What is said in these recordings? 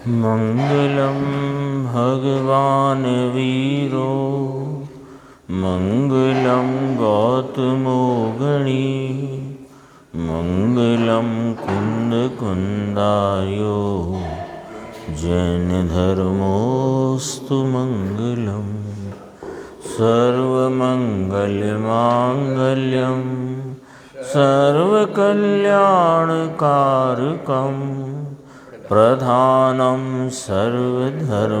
मंगलम भगवान वीरो मंगलम गौतमो गणी मंगलम कुंद कुंदायो जैन धर्मोस्तु मंगलम सर्वमंगल मांगल्यम सर्वकल्याणकारकम प्रधानं सर्वधर्माणां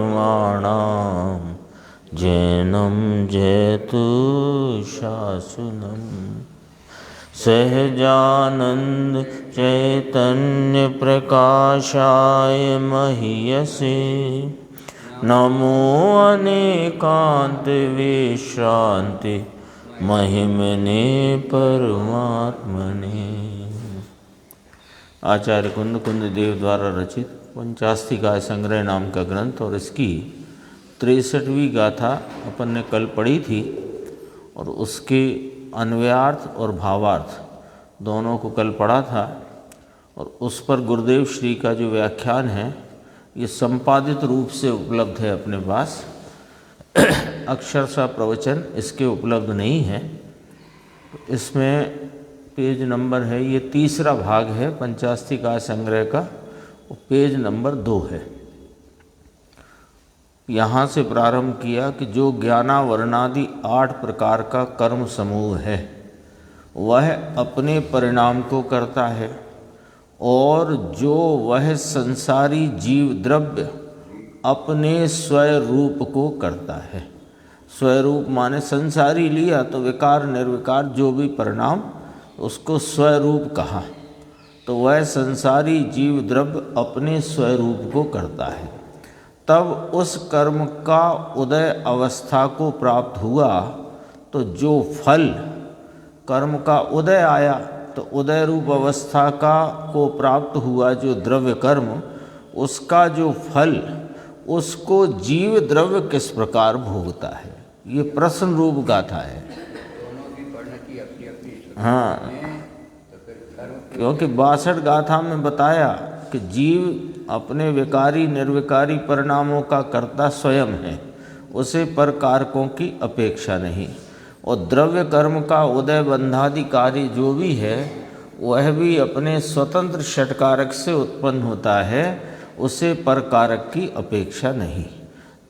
जैनं जयतु शासनं सहजानंद चैतन्य प्रकाशाय महीयसे नमो अनेकांत विश्रांति महिमने परमात्मने। आचार्य कुंद देव द्वारा रचित पंचास्तिकाय संग्रह नाम का ग्रंथ और इसकी 63वीं गाथा अपन ने कल पढ़ी थी और उसके अन्वयार्थ और भावार्थ दोनों को कल पढ़ा था और उस पर गुरुदेव श्री का जो व्याख्यान है ये संपादित रूप से उपलब्ध है अपने पास। अक्षरशः प्रवचन इसके उपलब्ध नहीं है। तो इसमें पेज नंबर है, ये तीसरा भाग है पंचास्तिकाय संग्रह का, पेज नंबर 2 है। यहाँ से प्रारंभ किया कि जो ज्ञानावरणादि 8 प्रकार का कर्म समूह है वह अपने परिणाम को करता है और जो वह संसारी जीव द्रव्य अपने स्वरूप को करता है। स्वरूप माने संसारी लिया तो विकार निर्विकार जो भी परिणाम उसको स्वरूप कहा, तो वह संसारी जीव द्रव्य अपने स्वरूप को करता है। तब उस कर्म का उदय अवस्था को प्राप्त हुआ तो जो फल कर्म का उदय आया तो उदय रूप अवस्था का को प्राप्त हुआ जो द्रव्य कर्म उसका जो फल उसको जीव द्रव्य किस प्रकार भोगता है, ये प्रश्न रूप गाथा है। हाँ, क्योंकि 62 गाथा में बताया कि जीव अपने विकारी निर्विकारी परिणामों का कर्ता स्वयं है, उसे पर कारकों की अपेक्षा नहीं। और द्रव्य कर्म का उदय बंधादि कार्य जो भी है वह भी अपने स्वतंत्र षटकारक से उत्पन्न होता है, उसे पर कारक की अपेक्षा नहीं।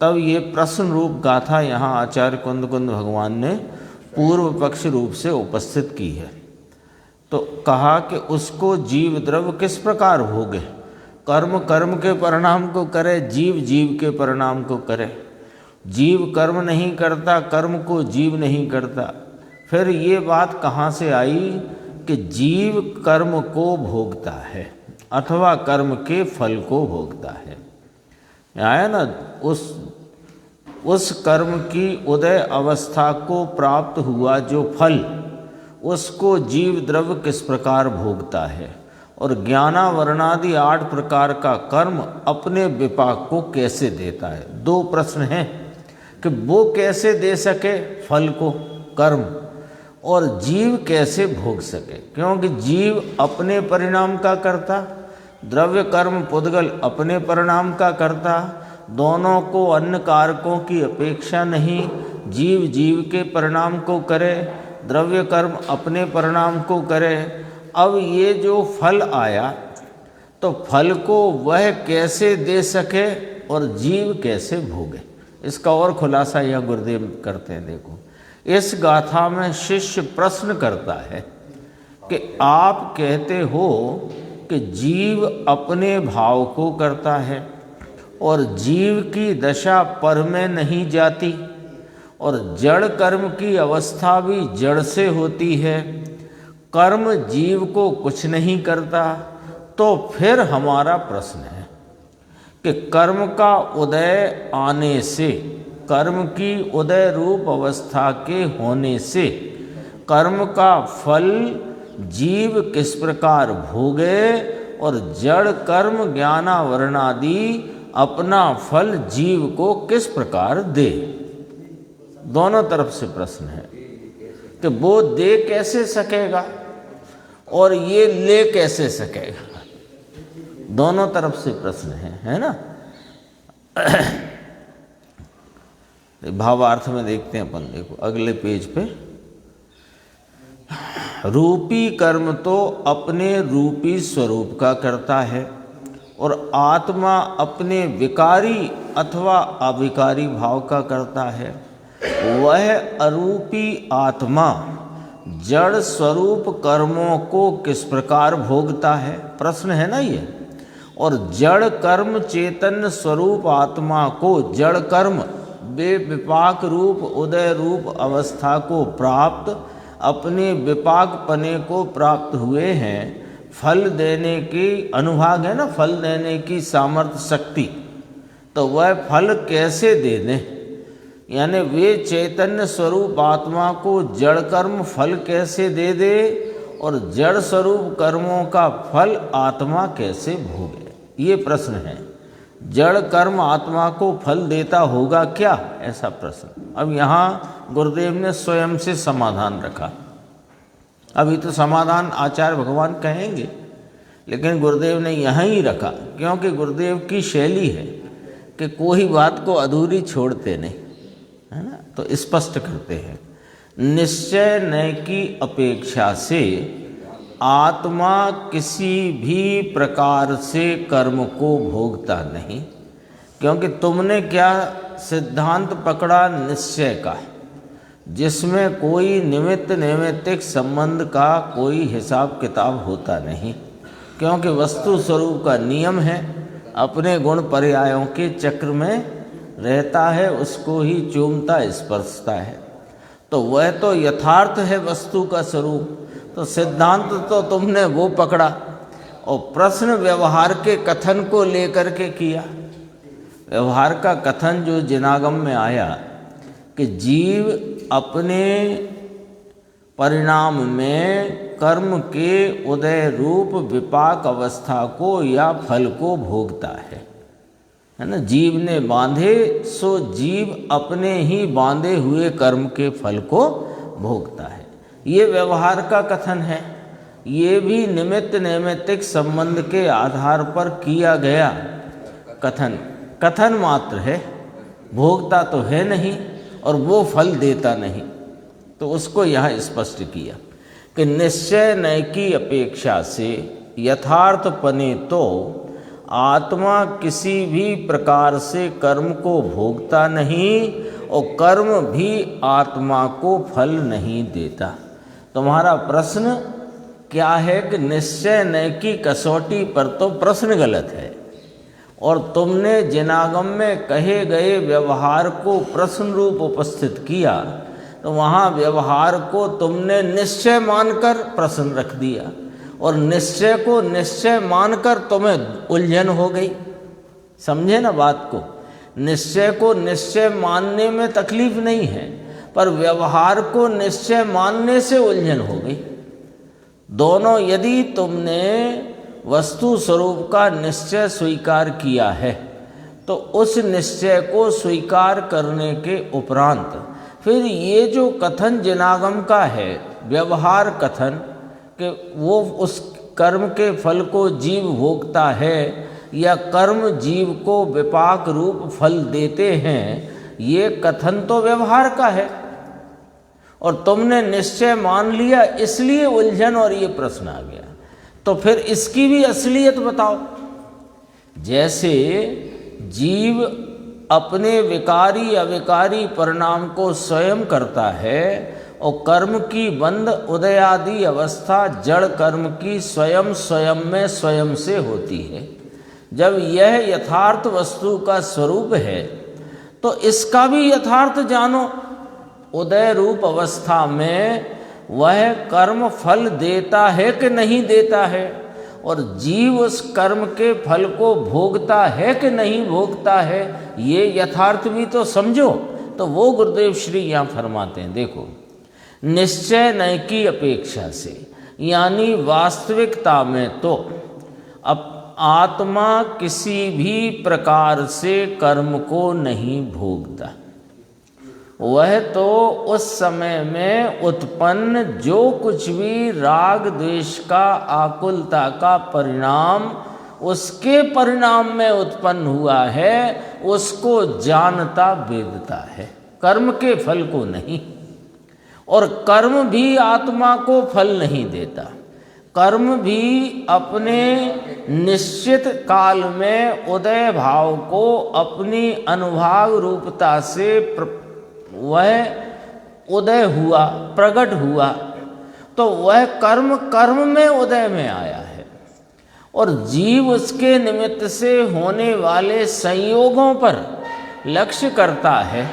तब ये प्रश्न रूप गाथा यहाँ आचार्य कुंद भगवान ने पूर्व पक्ष रूप से उपस्थित की है। तो कहा कि उसको जीव द्रव्य किस प्रकार भोगे, कर्म कर्म के परिणाम को करे, जीव जीव के परिणाम को करे। जीव कर्म नहीं करता, कर्म को जीव नहीं करता। फिर ये बात कहाँ से आई कि जीव कर्म को भोगता है अथवा कर्म के फल को भोगता है। आया ना, उस कर्म की उदय अवस्था को प्राप्त हुआ जो फल उसको जीव द्रव्य किस प्रकार भोगता है और ज्ञानावरणादि 8 प्रकार का कर्म अपने विपाक को कैसे देता है। 2 प्रश्न हैं कि वो कैसे दे सके फल को कर्म, और जीव कैसे भोग सके, क्योंकि जीव अपने परिणाम का करता, द्रव्य कर्म पुद्गल अपने परिणाम का करता। दोनों को अन्य कारकों की अपेक्षा नहीं, जीव जीव के परिणाम को करे, द्रव्य कर्म अपने परिणाम को करे। अब ये जो फल आया तो फल को वह कैसे दे सके और जीव कैसे भोगे, इसका और खुलासा यह गुरुदेव करते हैं। देखो, इस गाथा में शिष्य प्रश्न करता है कि आप कहते हो कि जीव अपने भाव को करता है और जीव की दशा पर में नहीं जाती और जड़ कर्म की अवस्था भी जड़ से होती है, कर्म जीव को कुछ नहीं करता। तो फिर हमारा प्रश्न है कि कर्म का उदय आने से, कर्म की उदय रूप अवस्था के होने से कर्म का फल जीव किस प्रकार भोगे और जड़ कर्म ज्ञानावरणादि अपना फल जीव को किस प्रकार दे। दोनों तरफ से प्रश्न है कि वो दे कैसे सकेगा और ये ले कैसे सकेगा। दोनों तरफ से प्रश्न है ना। भावार्थ में देखते हैं अपन, देखो अगले पेज पे। रूपी कर्म तो अपने रूपी स्वरूप का करता है और आत्मा अपने विकारी अथवा अविकारी भाव का करता है। वह अरूपी आत्मा जड़ स्वरूप कर्मों को किस प्रकार भोगता है, प्रश्न है ना ये। और जड़ कर्म चेतन स्वरूप आत्मा को जड़ कर्म वे विपाक रूप उदय रूप अवस्था को प्राप्त, अपने विपाक पने को प्राप्त हुए हैं। फल देने की अनुभाग है ना, फल देने की सामर्थ्य शक्ति, तो वह फल कैसे दे दें, यानी वे चैतन्य स्वरूप आत्मा को जड़ कर्म फल कैसे दे दे और जड़ स्वरूप कर्मों का फल आत्मा कैसे भोगे, ये प्रश्न है। जड़ कर्म आत्मा को फल देता होगा क्या, ऐसा प्रश्न। अब यहाँ गुरुदेव ने स्वयं से समाधान रखा। अभी तो समाधान आचार्य भगवान कहेंगे, लेकिन गुरुदेव ने यहाँ ही रखा, क्योंकि गुरुदेव की शैली है कि कोई बात को अधूरी छोड़ते नहीं, है ना, तो स्पष्ट करते हैं। निश्चय नय की अपेक्षा से आत्मा किसी भी प्रकार से कर्म को भोगता नहीं, क्योंकि तुमने क्या सिद्धांत पकड़ा निश्चय का, जिसमें कोई निमित्त नैमित्तिक संबंध का कोई हिसाब किताब होता नहीं, क्योंकि वस्तु स्वरूप का नियम है, अपने गुण पर्यायों के चक्र में रहता है, उसको ही चूमता स्पर्शता है। तो वह तो यथार्थ है वस्तु का स्वरूप, तो सिद्धांत तो तुमने वो पकड़ा और प्रश्न व्यवहार के कथन को लेकर के किया। व्यवहार का कथन जो जिनागम में आया कि जीव अपने परिणाम में कर्म के उदय रूप विपाक अवस्था को या फल को भोगता है ना। जीव ने बांधे सो जीव अपने ही बांधे हुए कर्म के फल को भोगता है, ये व्यवहार का कथन है। ये भी निमित्त नैमित्तिक संबंध के आधार पर किया गया कथन मात्र है, भोगता तो है नहीं और वो फल देता नहीं। तो उसको यहाँ स्पष्ट किया कि निश्चय नय की अपेक्षा से यथार्थ पने तो आत्मा किसी भी प्रकार से कर्म को भोगता नहीं और कर्म भी आत्मा को फल नहीं देता। तुम्हारा प्रश्न क्या है कि निश्चय नय की कसौटी पर तो प्रश्न गलत है, और तुमने जिनागम में कहे गए व्यवहार को प्रश्न रूप उपस्थित किया, तो वहाँ व्यवहार को तुमने निश्चय मानकर प्रश्न रख दिया, और निश्चय को निश्चय मानकर तुम्हें उलझन हो गई। समझे ना बात को, निश्चय को निश्चय मानने में तकलीफ नहीं है, पर व्यवहार को निश्चय मानने से उलझन हो गई। दोनों, यदि तुमने वस्तु स्वरूप का निश्चय स्वीकार किया है, तो उस निश्चय को स्वीकार करने के उपरांत फिर ये जो कथन जिनागम का है, व्यवहार कथन, कि वो उस कर्म के फल को जीव भोगता है या कर्म जीव को विपाक रूप फल देते हैं, ये कथन तो व्यवहार का है, और तुमने निश्चय मान लिया, इसलिए उलझन और ये प्रश्न आ गया। तो फिर इसकी भी असलियत बताओ। जैसे जीव अपने विकारी अविकारी परिणाम को स्वयं करता है और कर्म की बंध उदयादि अवस्था जड़ कर्म की स्वयं स्वयं में स्वयं से होती है। जब यह यथार्थ वस्तु का स्वरूप है तो इसका भी यथार्थ जानो। उदय रूप अवस्था में वह कर्म फल देता है कि नहीं देता है, और जीव उस कर्म के फल को भोगता है कि नहीं भोगता है, ये यथार्थ भी तो समझो। तो वो गुरुदेव श्री यहाँ फरमाते हैं, देखो, निश्चय नय की अपेक्षा से, यानी वास्तविकता में तो अब आत्मा किसी भी प्रकार से कर्म को नहीं भोगता। वह तो उस समय में उत्पन्न जो कुछ भी राग द्वेष का आकुलता का परिणाम उसके परिणाम में उत्पन्न हुआ है उसको जानता वेदता है, कर्म के फल को नहीं। और कर्म भी आत्मा को फल नहीं देता, कर्म भी अपने निश्चित काल में उदय भाव को अपनी अनुभाग रूपता से वह उदय हुआ, प्रकट हुआ, तो वह कर्म कर्म में उदय में आया है। और जीव उसके निमित्त से होने वाले संयोगों पर लक्ष्य करता है,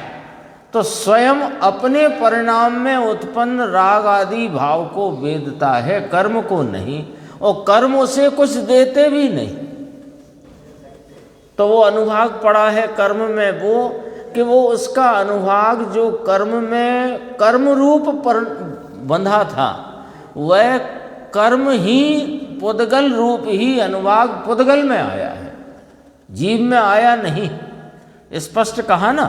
तो स्वयं अपने परिणाम में उत्पन्न राग आदि भाव को वेदता है, कर्म को नहीं। और कर्म उसे कुछ देते भी नहीं, तो वो अनुभाग पड़ा है कर्म में वो कि वो उसका अनुभाग जो कर्म में कर्म रूप पर बंधा था, वह कर्म ही पुद्गल रूप ही अनुभाग पुद्गल में आया है, जीव में आया नहीं। स्पष्ट कहा ना,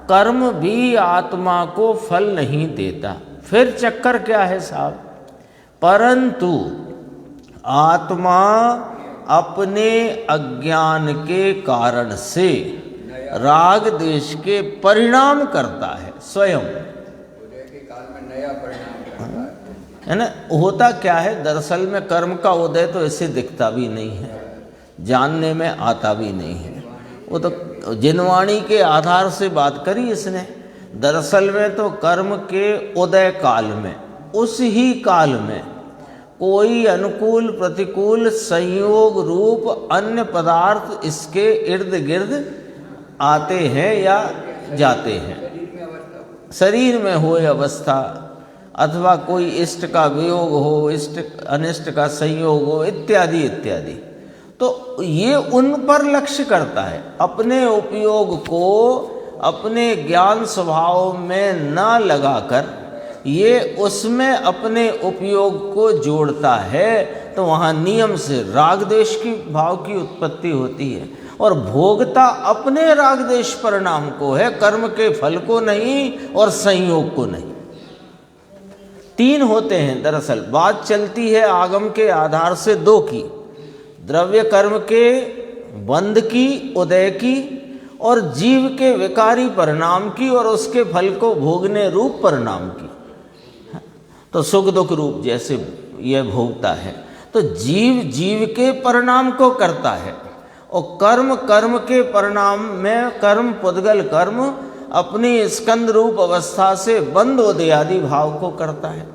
कर्म भी आत्मा को फल नहीं देता। फिर चक्कर क्या है साहब, परंतु आत्मा अपने अज्ञान के कारण से राग द्वेष के परिणाम करता है स्वयं, उदय के काल में नया परिणाम करता है ना। होता क्या है, दरअसल में कर्म का उदय तो ऐसे दिखता भी नहीं है, जानने में आता भी नहीं है। वो तो जिनवाणी के आधार से बात करी इसने। दरअसल में तो कर्म के उदय काल में, उस ही काल में कोई अनुकूल प्रतिकूल संयोग रूप अन्य पदार्थ इसके इर्द गिर्द आते हैं या जाते हैं। शरीर में हो अवस्था, अथवा कोई इष्ट का वियोग हो, इष्ट अनिष्ट का संयोग हो, इत्यादि इत्यादि। तो ये उन पर लक्ष्य करता है, अपने उपयोग को अपने ज्ञान स्वभाव में न लगाकर ये उसमें अपने उपयोग को जोड़ता है, तो वहाँ नियम से राग द्वेष की भाव की उत्पत्ति होती है। और भोगता अपने राग द्वेष परिणाम को है, कर्म के फल को नहीं और संयोग को नहीं। तीन होते हैं दरअसल, बात चलती है आगम के आधार से दो की, द्रव्य कर्म के बंध की, उदय की, और जीव के विकारी परिणाम की और उसके फल को भोगने रूप परिणाम की। तो सुख दुख रूप जैसे यह भोगता है, तो जीव जीव के परिणाम को करता है, और कर्म कर्म के परिणाम में कर्म पुद्गल कर्म अपनी स्कंद रूप अवस्था से बंद उदयादि भाव को करता है।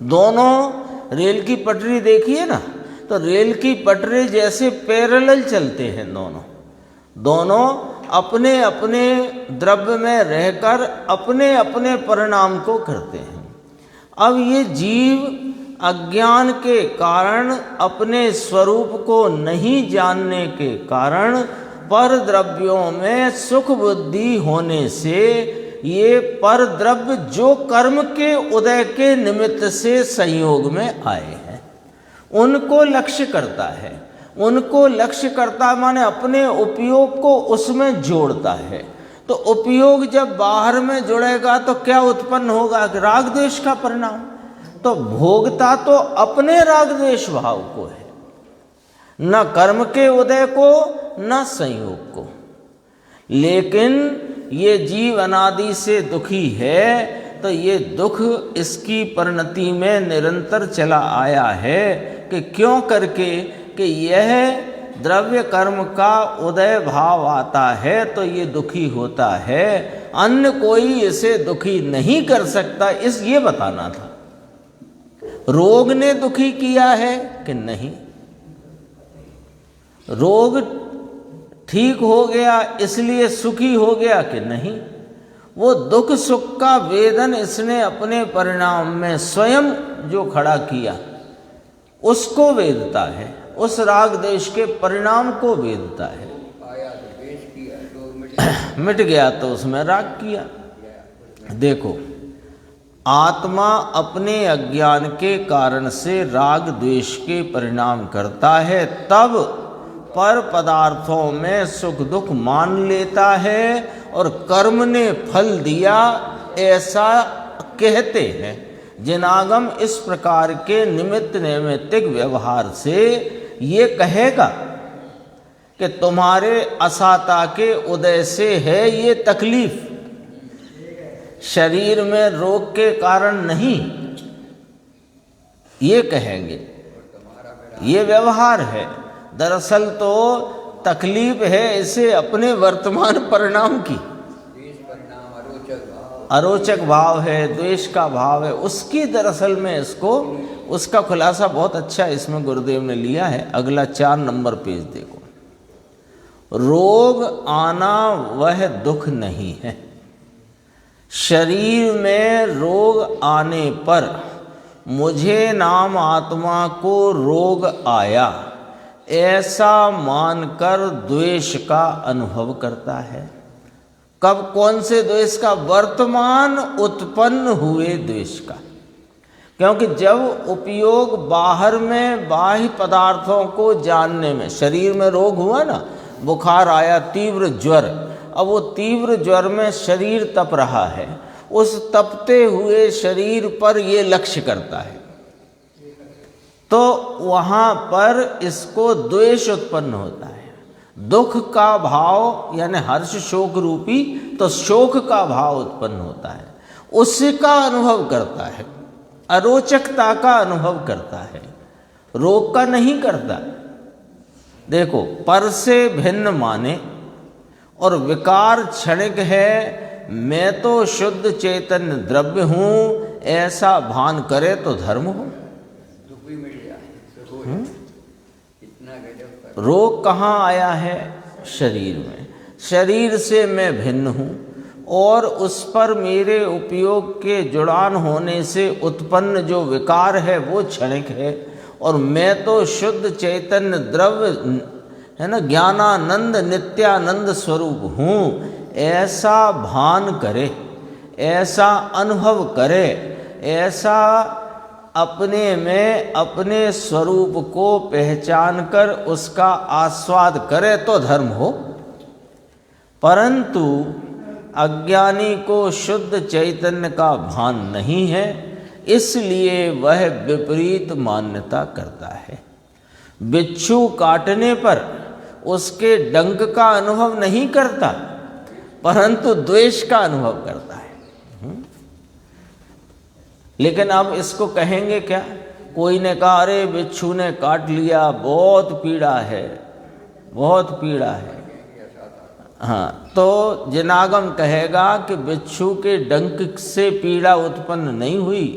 दोनों रेल की पटरी देखिए ना, तो रेल की पटरी जैसे पैरेलल चलते हैं, दोनों अपने अपने द्रव्य में रहकर अपने अपने परिणाम को करते हैं। अब ये जीव अज्ञान के कारण, अपने स्वरूप को नहीं जानने के कारण, पर द्रव्यों में सुख बुद्धि होने से ये पर द्रव्य जो कर्म के उदय के निमित्त से संयोग में आए हैं, उनको लक्ष्य करता है। उनको लक्ष्य करता माने अपने उपयोग को उसमें जोड़ता है। तो उपयोग जब बाहर में जुड़ेगा तो क्या उत्पन्न होगा, राग द्वेष का परिणाम। तो भोगता तो अपने राग द्वेष भाव को है, न कर्म के उदय को न संयोग को। लेकिन ये जीव अनादि से दुखी है, तो ये दुख इसकी परिणति में निरंतर चला आया है कि क्यों करके कि यह द्रव्य कर्म का उदय भाव आता है तो ये दुखी होता है, अन्य कोई इसे दुखी नहीं कर सकता, इस ये बताना था। रोग ने दुखी किया है कि नहीं, रोग ठीक हो गया इसलिए सुखी हो गया कि नहीं, वो दुख सुख का वेदन इसने अपने परिणाम में स्वयं जो खड़ा किया उसको वेदता है, उस राग देश के परिणाम को वेदता है। आया तो द्वेष किया तो मिट गया तो उसमें राग किया। देखो, आत्मा अपने अज्ञान के कारण से राग द्वेष के परिणाम करता है, तब पर पदार्थों में सुख दुख मान लेता है और कर्म ने फल दिया ऐसा कहते हैं। जिनागम इस प्रकार के निमित्त नैमित्तिक व्यवहार से ये कहेगा कि तुम्हारे असाता के उदय से है ये तकलीफ, शरीर में रोग के कारण नहीं, ये कहेंगे। ये व्यवहार है। दरअसल तो तकलीफ है इसे अपने वर्तमान परिणाम की, अरोचक भाव है, द्वेष का भाव है, उसकी दरअसल में इसको, उसका खुलासा बहुत अच्छा इसमें गुरुदेव ने लिया है। अगला 4 नंबर पेज देखो। रोग आना वह दुख नहीं है। शरीर में रोग आने पर मुझे नाम आत्मा को रोग आया ऐसा मानकर द्वेष का अनुभव करता है। कब, कौन से द्वेष का? वर्तमान उत्पन्न हुए द्वेष का। क्योंकि जब उपयोग बाहर में बाह्य पदार्थों को जानने में, शरीर में रोग हुआ ना, बुखार आया, तीव्र ज्वर, अब वो तीव्र ज्वर में शरीर तप रहा है, उस तपते हुए शरीर पर ये लक्ष्य करता है, तो वहाँ पर इसको द्वेष उत्पन्न होता है। दुख का भाव यानी हर्ष शोक रूपी, तो शोक का भाव उत्पन्न होता है, उसका अनुभव करता है, अरोचकता का अनुभव करता है, रोग का नहीं करता। देखो, पर से भिन्न माने और विकार क्षणिक है, मैं तो शुद्ध चैतन्य द्रव्य हूँ ऐसा भान करे तो धर्म हो। दुख भी मिल जाए, इतना गजब। रोग कहाँ आया है? शरीर में। शरीर से मैं भिन्न हूँ और उस पर मेरे उपयोग के जुड़ान होने से उत्पन्न जो विकार है वो क्षणिक है, और मैं तो शुद्ध चैतन्य द्रव्य है ना, ज्ञानानंद नित्यानंद स्वरूप हूँ ऐसा भान करे, ऐसा अनुभव करे, ऐसा अपने में अपने स्वरूप को पहचान कर उसका आस्वाद करे तो धर्म हो। परंतु अज्ञानी को शुद्ध चैतन्य का भान नहीं है, इसलिए वह विपरीत मान्यता करता है। बिच्छू काटने पर उसके डंक का अनुभव नहीं करता, परंतु द्वेष का अनुभव करता है। लेकिन अब इसको कहेंगे क्या? कोई ने कहा अरे बिच्छू ने काट लिया, बहुत पीड़ा है, बहुत पीड़ा है। हाँ, तो जिनागम कहेगा कि बिच्छू के डंक से पीड़ा उत्पन्न नहीं हुई,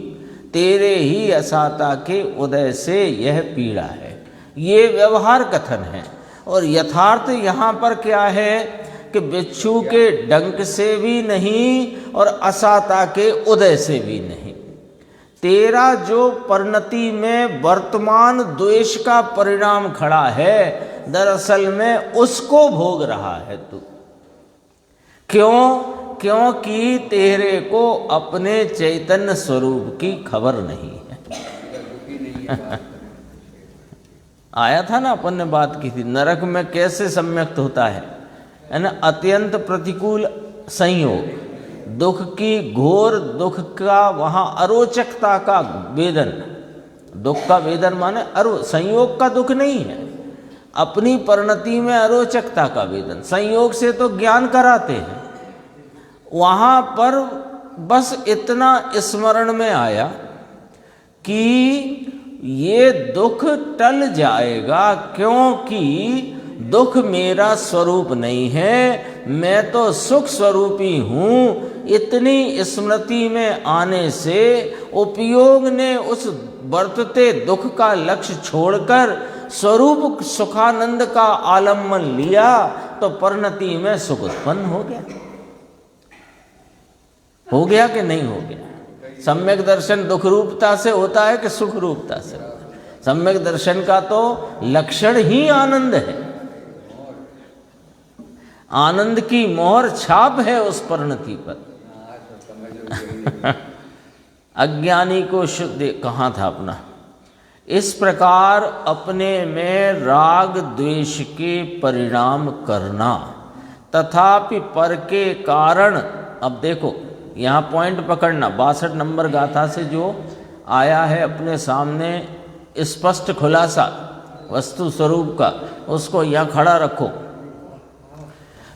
तेरे ही असाता के उदय से यह पीड़ा है। ये व्यवहार कथन है, और यथार्थ यहाँ पर क्या है कि बिच्छू के डंक से भी नहीं और असाता के उदय से भी नहीं। तेरा जो परिणति में वर्तमान द्वेष का परिणाम खड़ा है, दरअसल में उसको भोग रहा है तू। क्यों? क्योंकि तेरे को अपने चैतन्य स्वरूप की खबर नहीं है। आया था ना, अपन ने बात की थी, नरक में कैसे सम्यक्त होता है ना, अत्यंत प्रतिकूल संयोग, दुख की घोर दुख का वहाँ अरोचकता का वेदन। दुख का वेदन माने संयोग का दुख नहीं है, अपनी परिणति में अरोचकता का वेदन। संयोग से तो ज्ञान कराते हैं, वहाँ पर बस इतना स्मरण में आया कि ये दुख टल जाएगा, क्योंकि दुख मेरा स्वरूप नहीं है, मैं तो सुख स्वरूपी हूँ। इतनी स्मृति में आने से उपयोग ने उस वर्तते दुख का लक्ष्य छोड़कर स्वरूप सुखानंद का आलम्बन लिया, तो परिणति में सुख उत्पन्न हो गया। हो गया कि नहीं हो गया? सम्यक दर्शन दुख रूपता से होता है कि सुख रूपता से? सम्यक दर्शन का तो लक्षण ही आनंद है, आनंद की मोहर छाप है उस परिणति पर। अज्ञानी को शुद्ध कहाँ था अपना? इस प्रकार अपने में राग द्वेष के परिणाम करना, तथापि पर के कारण। अब देखो यहाँ पॉइंट पकड़ना, 62 नंबर गाथा से जो आया है अपने सामने स्पष्ट खुलासा वस्तु स्वरूप का, उसको यहाँ खड़ा रखो।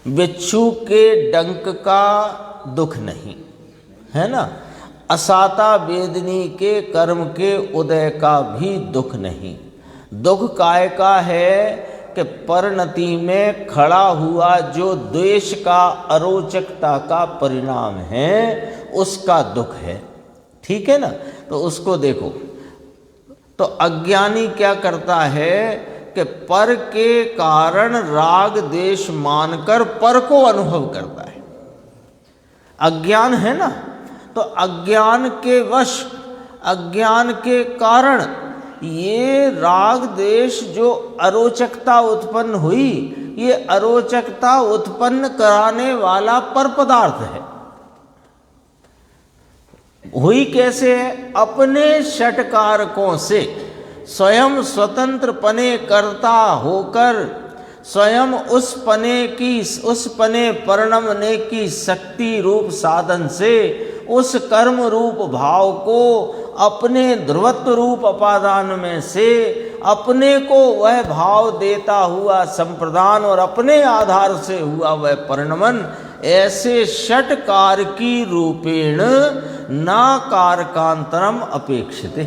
बिच्छू के डंक का दुख नहीं है ना, असाता वेदनी के कर्म के उदय का भी दुख नहीं। दुख काय का है कि परिणति में खड़ा हुआ जो द्वेष का, अरोचकता का परिणाम है, उसका दुख है। ठीक है ना, तो उसको देखो। तो अज्ञानी क्या करता है कि पर के कारण राग द्वेष मानकर पर को अनुभव करता है। अज्ञान है ना, तो अज्ञान के वश, अज्ञान के कारण ये राग द्वेष जो अरोचकता उत्पन्न हुई, ये अरोचकता उत्पन्न कराने वाला पर पदार्थ है। हुई कैसे है? अपने षटकारकों से स्वयं स्वतंत्र पने करता होकर, स्वयं उस पने परिणमने की शक्ति रूप साधन से उस कर्म रूप भाव को अपने ध्रुवत्व रूप अपादान में से अपने को वह भाव देता हुआ संप्रदान और अपने आधार से हुआ वह परिणमन, ऐसे षटकार की रूपेण ना कारकांतरम अपेक्षिते,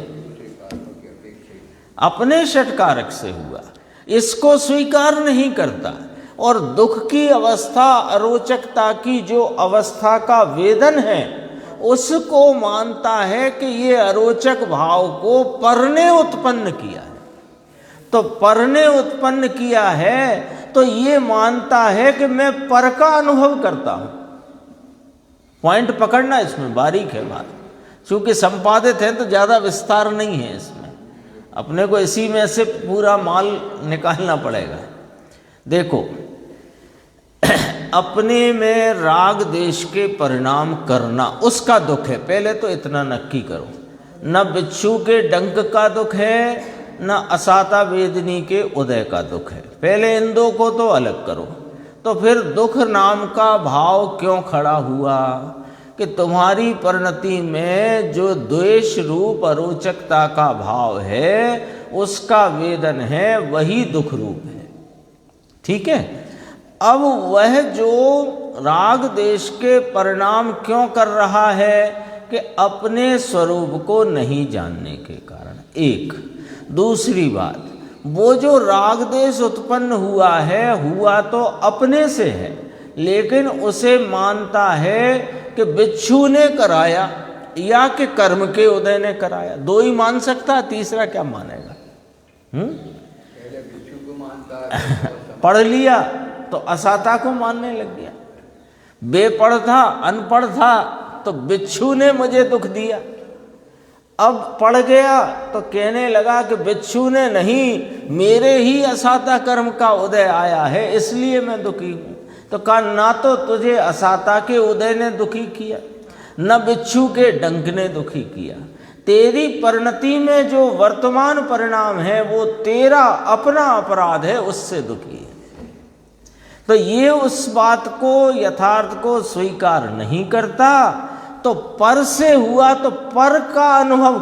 अपने षटकारक से हुआ, इसको स्वीकार नहीं करता। और दुख की अवस्था, अरोचकता की जो अवस्था का वेदन है, उसको मानता है कि ये अरोचक भाव को पर ने उत्पन्न किया है। तो पर ने उत्पन्न किया है तो ये मानता है कि मैं पर का अनुभव करता हूं। पॉइंट पकड़ना, इसमें बारीक है बात, क्योंकि संपादित है तो ज्यादा विस्तार नहीं है इसमें, अपने को इसी में से पूरा माल निकालना पड़ेगा। देखो, अपने में राग देश के परिणाम करना, उसका दुख है। पहले तो इतना नक्की करो, न बिच्छू के डंक का दुख है, न असाता वेदनी के उदय का दुख है। पहले इन दो को तो अलग करो। तो फिर दुख नाम का भाव क्यों खड़ा हुआ कि तुम्हारी परिणति में जो द्वेष रूप अरोचकता का भाव है, उसका वेदन है, वही दुख रूप है। ठीक है, अब वह जो राग देश के परिणाम क्यों कर रहा है कि अपने स्वरूप को नहीं जानने के कारण। एक दूसरी बात, वो जो राग देश उत्पन्न हुआ है, हुआ तो अपने से है, लेकिन उसे मानता है कि बिच्छू ने कराया या कि कर्म के उदय ने कराया। दो ही मान सकता, तीसरा क्या मानेगा? पहले बिच्छू को मानता है, पढ़ लिया तो असाता को मानने लग गया। बेपढ़ था, अनपढ़ था, तो बिच्छू ने मुझे दुख दिया। अब पढ़ गया तो कहने लगा कि बिच्छू ने नहीं, मेरे ही असाता कर्म का उदय आया है, इसलिए मैं दुखी हूं। तो कहा, ना तो तुझे असाता के उदय ने दुखी किया, न बिच्छू के डंक ने दुखी किया। तेरी परिणति में जो वर्तमान परिणाम है वो तेरा अपना अपराध है, उससे दुखी है। तो ये उस बात को, यथार्थ को स्वीकार नहीं करता। तो पर से हुआ तो पर का अनुभव,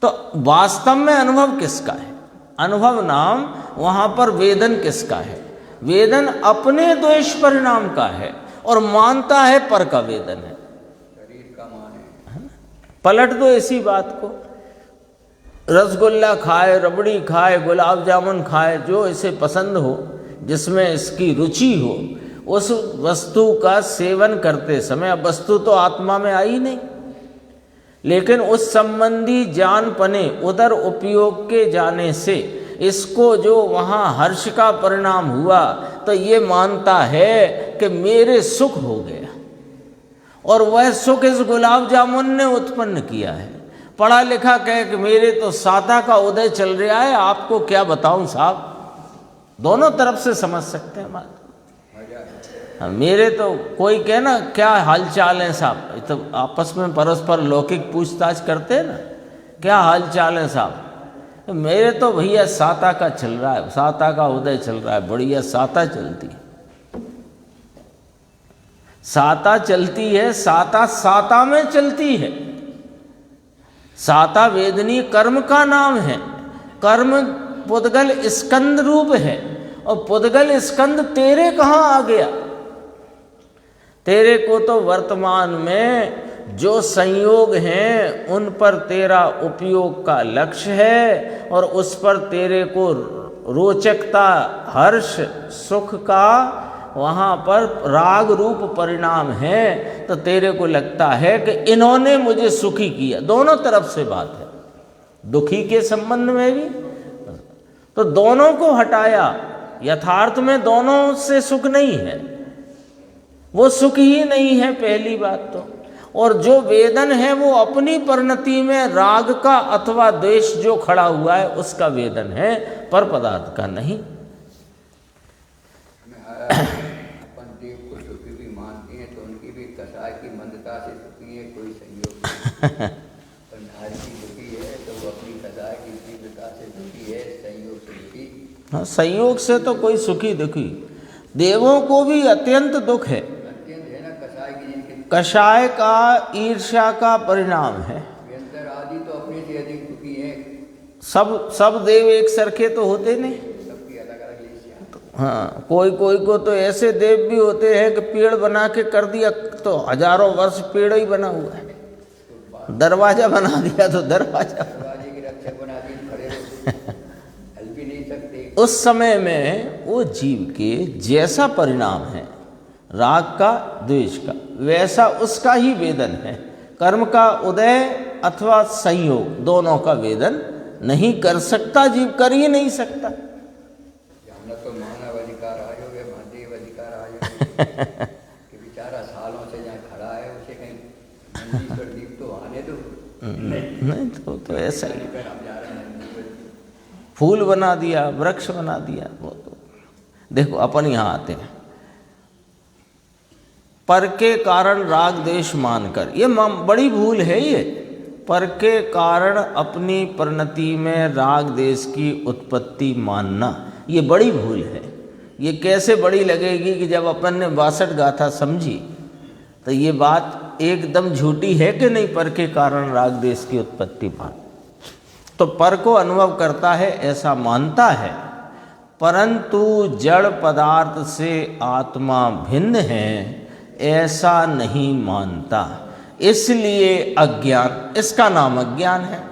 तो वास्तव में अनुभव किसका है? अनुभव नाम वहां पर वेदन किसका है? वेदन अपने द्वेष परिणाम का है और मानता है पर का वेदन है। शरीर का मान है। पलट दो इसी बात को, रसगुल्ला खाए, रबड़ी खाए, गुलाब जामुन खाए, जो इसे पसंद हो, जिसमें इसकी रुचि हो, उस वस्तु का सेवन करते समय, अब वस्तु तो आत्मा में आई नहीं, लेकिन उस संबंधी जान पने, उदर उपयोग के जाने से इसको जो वहाँ हर्ष का परिणाम हुआ, तो ये मानता है कि मेरे सुख हो गया, और वह सुख इस गुलाब जामुन ने उत्पन्न किया है। पढ़ा लिखा कहे कि मेरे तो साता का उदय चल रहा है, आपको क्या बताऊं साहब। दोनों तरफ से समझ सकते हैं बात। मेरे तो कोई कहे ना क्या हाल चाल है साहब, तो आपस में परस्पर लौकिक पूछताछ करते हैं ना, क्या हाल चाल है साहब। तो मेरे तो भैया साता का चल रहा है, साता का उदय चल रहा है, बढ़िया साता चलती है। साता चलती है, साता साता में चलती है। साता वेदनी कर्म का नाम है, कर्म पुद्गल स्कंद रूप है, और पुद्गल स्कंद तेरे कहाँ आ गया? तेरे को तो वर्तमान में जो संयोग हैं उन पर तेरा उपयोग का लक्ष्य है, और उस पर तेरे को रोचकता, हर्ष, सुख का वहाँ पर राग रूप परिणाम है। तो तेरे को लगता है कि इन्होंने मुझे सुखी किया। दोनों तरफ से बात है, दुखी के संबंध में भी, तो दोनों को हटाया। यथार्थ में दोनों से सुख नहीं है, वो सुख ही नहीं है पहली बात तो। और जो वेदन है वो अपनी परिणति में राग का अथवा द्वेष जो खड़ा हुआ है उसका वेदन है, पर पदार्थ का नहीं। अपन देव को सुखी भी मानते हैं तो उनकी भी कसाय की मंदता से सुखी है, कोई संयोग नहीं। पर नारी की दुखी है तो वो अपनी कसाय की तीव्रता से दुखी है, संयोग से दुखी। हाँ, संयोग से तो कोई सुखी दुखी। देवों को भी अत्यंत दुख है, कषाय का ईर्ष्या का परिणाम है। आदि तो अपने से अधिक दुखी है। सब देव एक सरखे तो होते नहीं, सबकी अलग अलग ईर्ष्या। हाँ, कोई को तो ऐसे देव भी होते हैं कि पेड़ बना के कर दिया तो हजारों वर्ष पेड़ ही बना हुआ है, दरवाजा बना दिया तो दरवाजे की रक्षा बना दी, खड़े हल भी नहीं सकते। उस समय में वो जीव के जैसा परिणाम है राग का, द्वेष का, वैसा उसका ही वेदन है। कर्म का उदय अथवा संयोग दोनों का वेदन नहीं कर सकता जीव, कर ही नहीं सकता। तो मानव अधिकार आयोग है, महादेव अधिकार आयोग कि बेचारा सालों से जहाँ खड़ा है उसे कहीं नंदीश्वर दीप तो आने दो। नहीं तो ऐसा ही फूल बना दिया, वृक्ष बना दिया। वो तो देखो अपन यहाँ आते हैं, पर के कारण राग द्वेष मानकर, ये बड़ी भूल है। ये पर के कारण अपनी परिणति में राग द्वेष की उत्पत्ति मानना, ये बड़ी भूल है। ये कैसे बड़ी लगेगी कि जब अपन ने 62 गाथा समझी तो ये बात एकदम झूठी है कि नहीं, पर के कारण राग द्वेष की उत्पत्ति मान। तो पर को अनुभव करता है ऐसा मानता है, परंतु जड़ पदार्थ से आत्मा भिन्न है ऐसा नहीं मानता। इसलिए अज्ञान, इसका नाम अज्ञान है।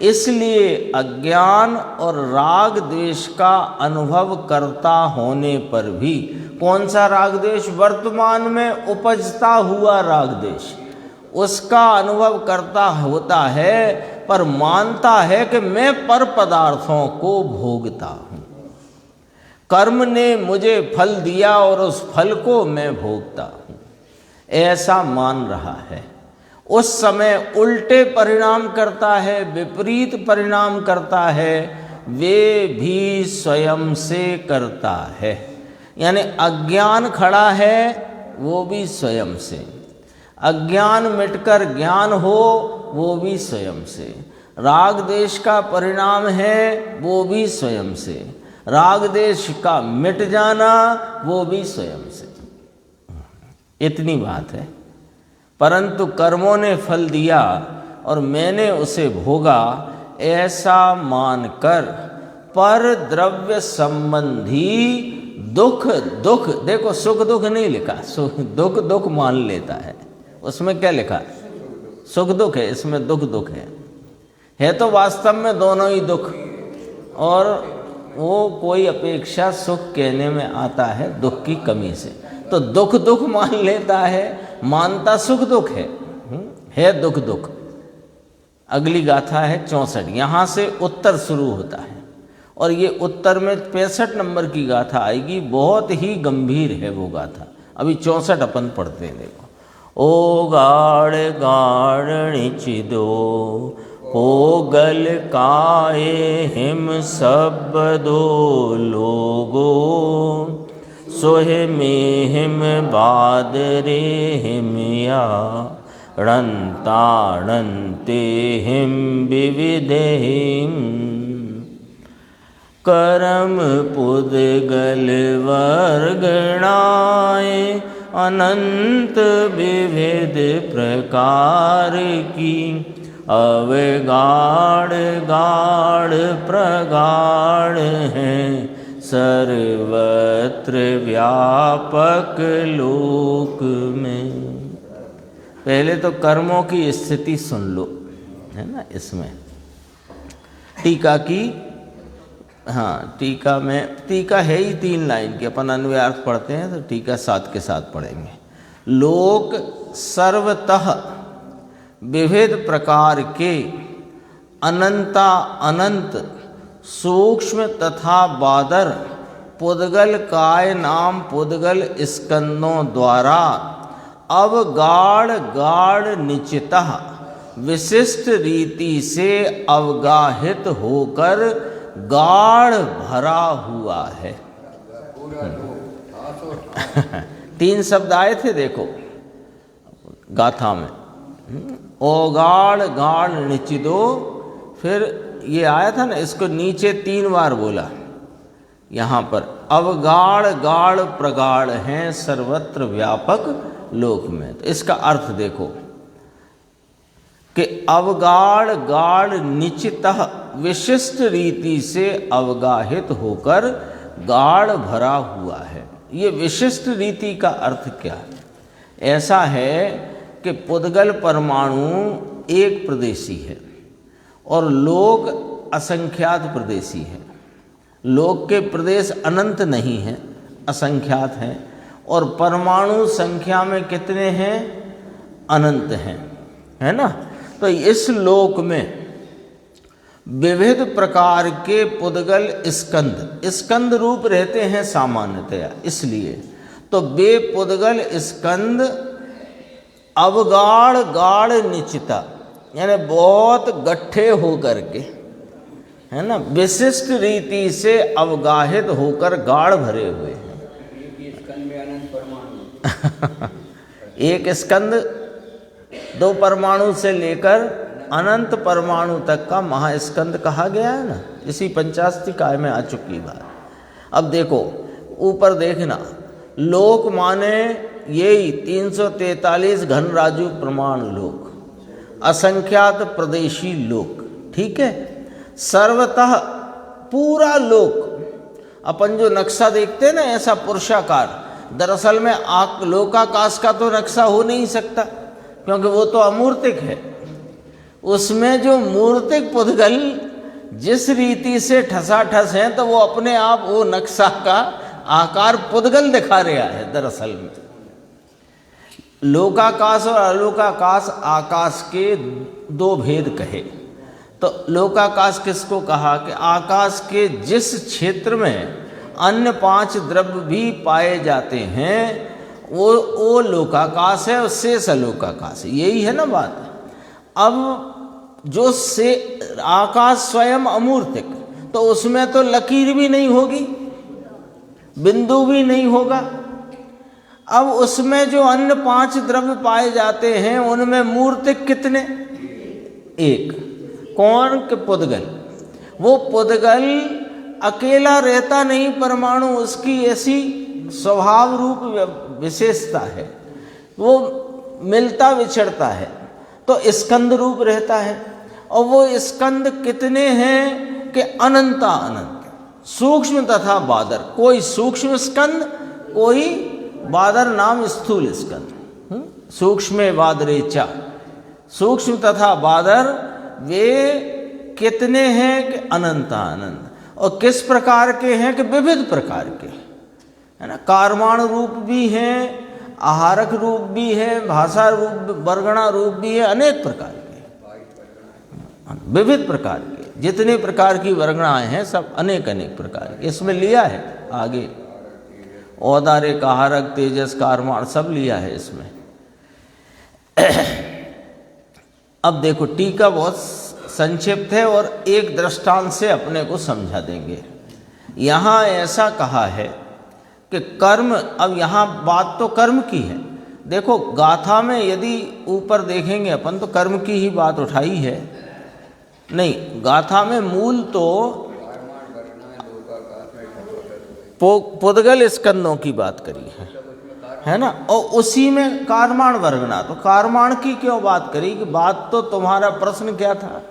इसलिए अज्ञान और राग द्वेष का अनुभव करता होने पर भी, कौन सा राग द्वेष? वर्तमान में उपजता हुआ राग द्वेष, उसका अनुभव करता होता है, पर मानता है कि मैं पर पदार्थों को भोगता हूँ, कर्म ने मुझे फल दिया और उस फल को मैं भोगता हूँ, ऐसा मान रहा है। उस समय उल्टे परिणाम करता है, विपरीत परिणाम करता है, वे भी स्वयं से करता है। यानी अज्ञान खड़ा है वो भी स्वयं से, अज्ञान मिटकर ज्ञान हो वो भी स्वयं से, राग द्वेष का परिणाम है वो भी स्वयं से, राग द्वेष का मिट जाना वो भी स्वयं से। इतनी बात है। परंतु कर्मों ने फल दिया और मैंने उसे भोगा, ऐसा मानकर पर द्रव्य संबंधी दुख, देखो सुख दुख नहीं लिखा, दुख मान लेता है। उसमें क्या लिखा है? सुख दुख है, इसमें दुख है तो वास्तव में दोनों ही दुख, और वो कोई अपेक्षा सुख कहने में आता है दुख की कमी से, तो दुख मान लेता है, मानता सुख दुख है दुख। अगली गाथा है 64, यहाँ से उत्तर शुरू होता है, और ये उत्तर में 65 नंबर की गाथा आएगी। बहुत ही गंभीर है वो गाथा। अभी 64 अपन पढ़ते हैं, देखो। ओ गाड़ गाड़िचिदो हो गल काए हिम सब दो लोगो, सोहे में हिम बादरे हिम या रणते हिम विविधे हिम, करम पुद्गल वर्गणाए अनंत विविध प्रकार की, अवगाढ़ गाढ़ प्रगाढ़ हैं सर्वत्र व्यापक लोक में। पहले तो कर्मों की स्थिति सुन लो, है ना। इसमें टीका की, हाँ टीका में, टीका है ही 3 लाइन की, अपन अन्वयार्थ पढ़ते हैं तो टीका साथ के साथ पढ़ेंगे। लोक सर्वतः विविध प्रकार के अनंता अनंत सूक्ष्म तथा बादर पुद्गल काय नाम पुद्गल स्कंदों द्वारा अवगाढ़ गाढ़ निश्चितः विशिष्ट रीति से अवगाहित होकर गाढ़ भरा हुआ है। 3 शब्द आए थे देखो गाथा में, ओगाढ़ गाढ़ निश्चितो, फिर ये आया था ना, इसको नीचे 3 बार बोला यहाँ पर, अवगाढ़ गाढ़ प्रगाढ़ हैं सर्वत्र व्यापक लोक में। तो इसका अर्थ देखो कि अवगाढ़ गाढ़ निश्चितः विशिष्ट रीति से अवगाहित होकर गाढ़ भरा हुआ है। ये विशिष्ट रीति का अर्थ क्या है? ऐसा है कि पुद्गल परमाणु एक प्रदेशी है और लोक असंख्यात प्रदेशी है। लोक के प्रदेश अनंत नहीं हैं, असंख्यात हैं, और परमाणु संख्या में कितने हैं? अनंत हैं, है ना। तो इस लोक में विविध प्रकार के पुद्गल स्कंद, स्कंद रूप रहते हैं सामान्यतया, इसलिए तो वे पुद्गल स्कंद अवगाढ़ गाढ़ निश्चिता, यानी बहुत गट्ठे होकर के, है ना, विशिष्ट रीति से अवगाहित होकर गाढ़ भरे हुए हैं। एक स्कंद 2 परमाणु से लेकर अनंत परमाणु तक का महास्कंद कहा गया है ना, इसी पंचास्तिकाय में आ चुकी बात। अब देखो ऊपर देखना, लोक माने यही 343 घनराजु प्रमाण लोक, असंख्यात प्रदेशी लोक, ठीक है। सर्वतः पूरा लोक, अपन जो नक्शा देखते हैं ना ऐसा पुरुषाकार, दरअसल में लोकाकाश का तो नक्शा हो नहीं सकता क्योंकि वो तो अमूर्तिक है। उसमें जो मूर्तिक पुद्गल जिस रीति से ठसाठस हैं तो वो अपने आप वो नक्शा का आकार पुद्गल दिखा रहा है। दरअसल में लोकाकाश और अलोकाकाश आकाश के 2 भेद कहे। तो लोकाकाश किसको कहा कि आकाश के जिस क्षेत्र में अन्य 5 द्रव्य भी पाए जाते हैं वो लोकाकाश है, और शेष अलोकाकाश, यही है ना बात। अब जो से आकाश स्वयं अमूर्तिक, तो उसमें तो लकीर भी नहीं होगी, बिंदु भी नहीं होगा। अब उसमें जो अन्य 5 द्रव्य पाए जाते हैं उनमें मूर्तिक कितने? 1। कौन? के पुद्गल। वो पुद्गल अकेला रहता नहीं परमाणु, उसकी ऐसी स्वभाव रूप विशेषता है, वो मिलता विछड़ता है तो स्कंद रूप रहता है। और वो स्कंद कितने हैं कि अनंता अनंत, सूक्ष्म तथा बादर, कोई सूक्ष्म स्कंद कोई बादर नाम स्थूल स्कंद, सूक्ष्म बादरेचा, सूक्ष्म तथा बादर वे कितने हैं कि अनंता अनंत। और किस प्रकार के हैं कि विविध प्रकार के, है ना। कार्माण रूप भी हैं, आहारक रूप भी है, भाषा रूप, वर्गणा रूप भी है, अनेक प्रकार के, विविध प्रकार के, जितने प्रकार की वर्गणाएं हैं सब अनेक अनेक प्रकार के। इसमें लिया है आगे औदारिक, आहारक, तेजस, कार्माण सब लिया है इसमें। अब देखो टीका बहुत संक्षिप्त है और एक दृष्टांत से अपने को समझा देंगे। यहाँ ऐसा कहा है कि कर्म, अब यहाँ बात तो कर्म की है। देखो गाथा में यदि ऊपर देखेंगे अपन तो कर्म की ही बात उठाई है, नहीं, गाथा में मूल तो पुद्गल स्कंदों की बात करी है। है ना। और उसी में कार्माण वर्गणा, तो कार्माण की क्यों बात करी? कि बात तो तुम्हारा प्रश्न क्या था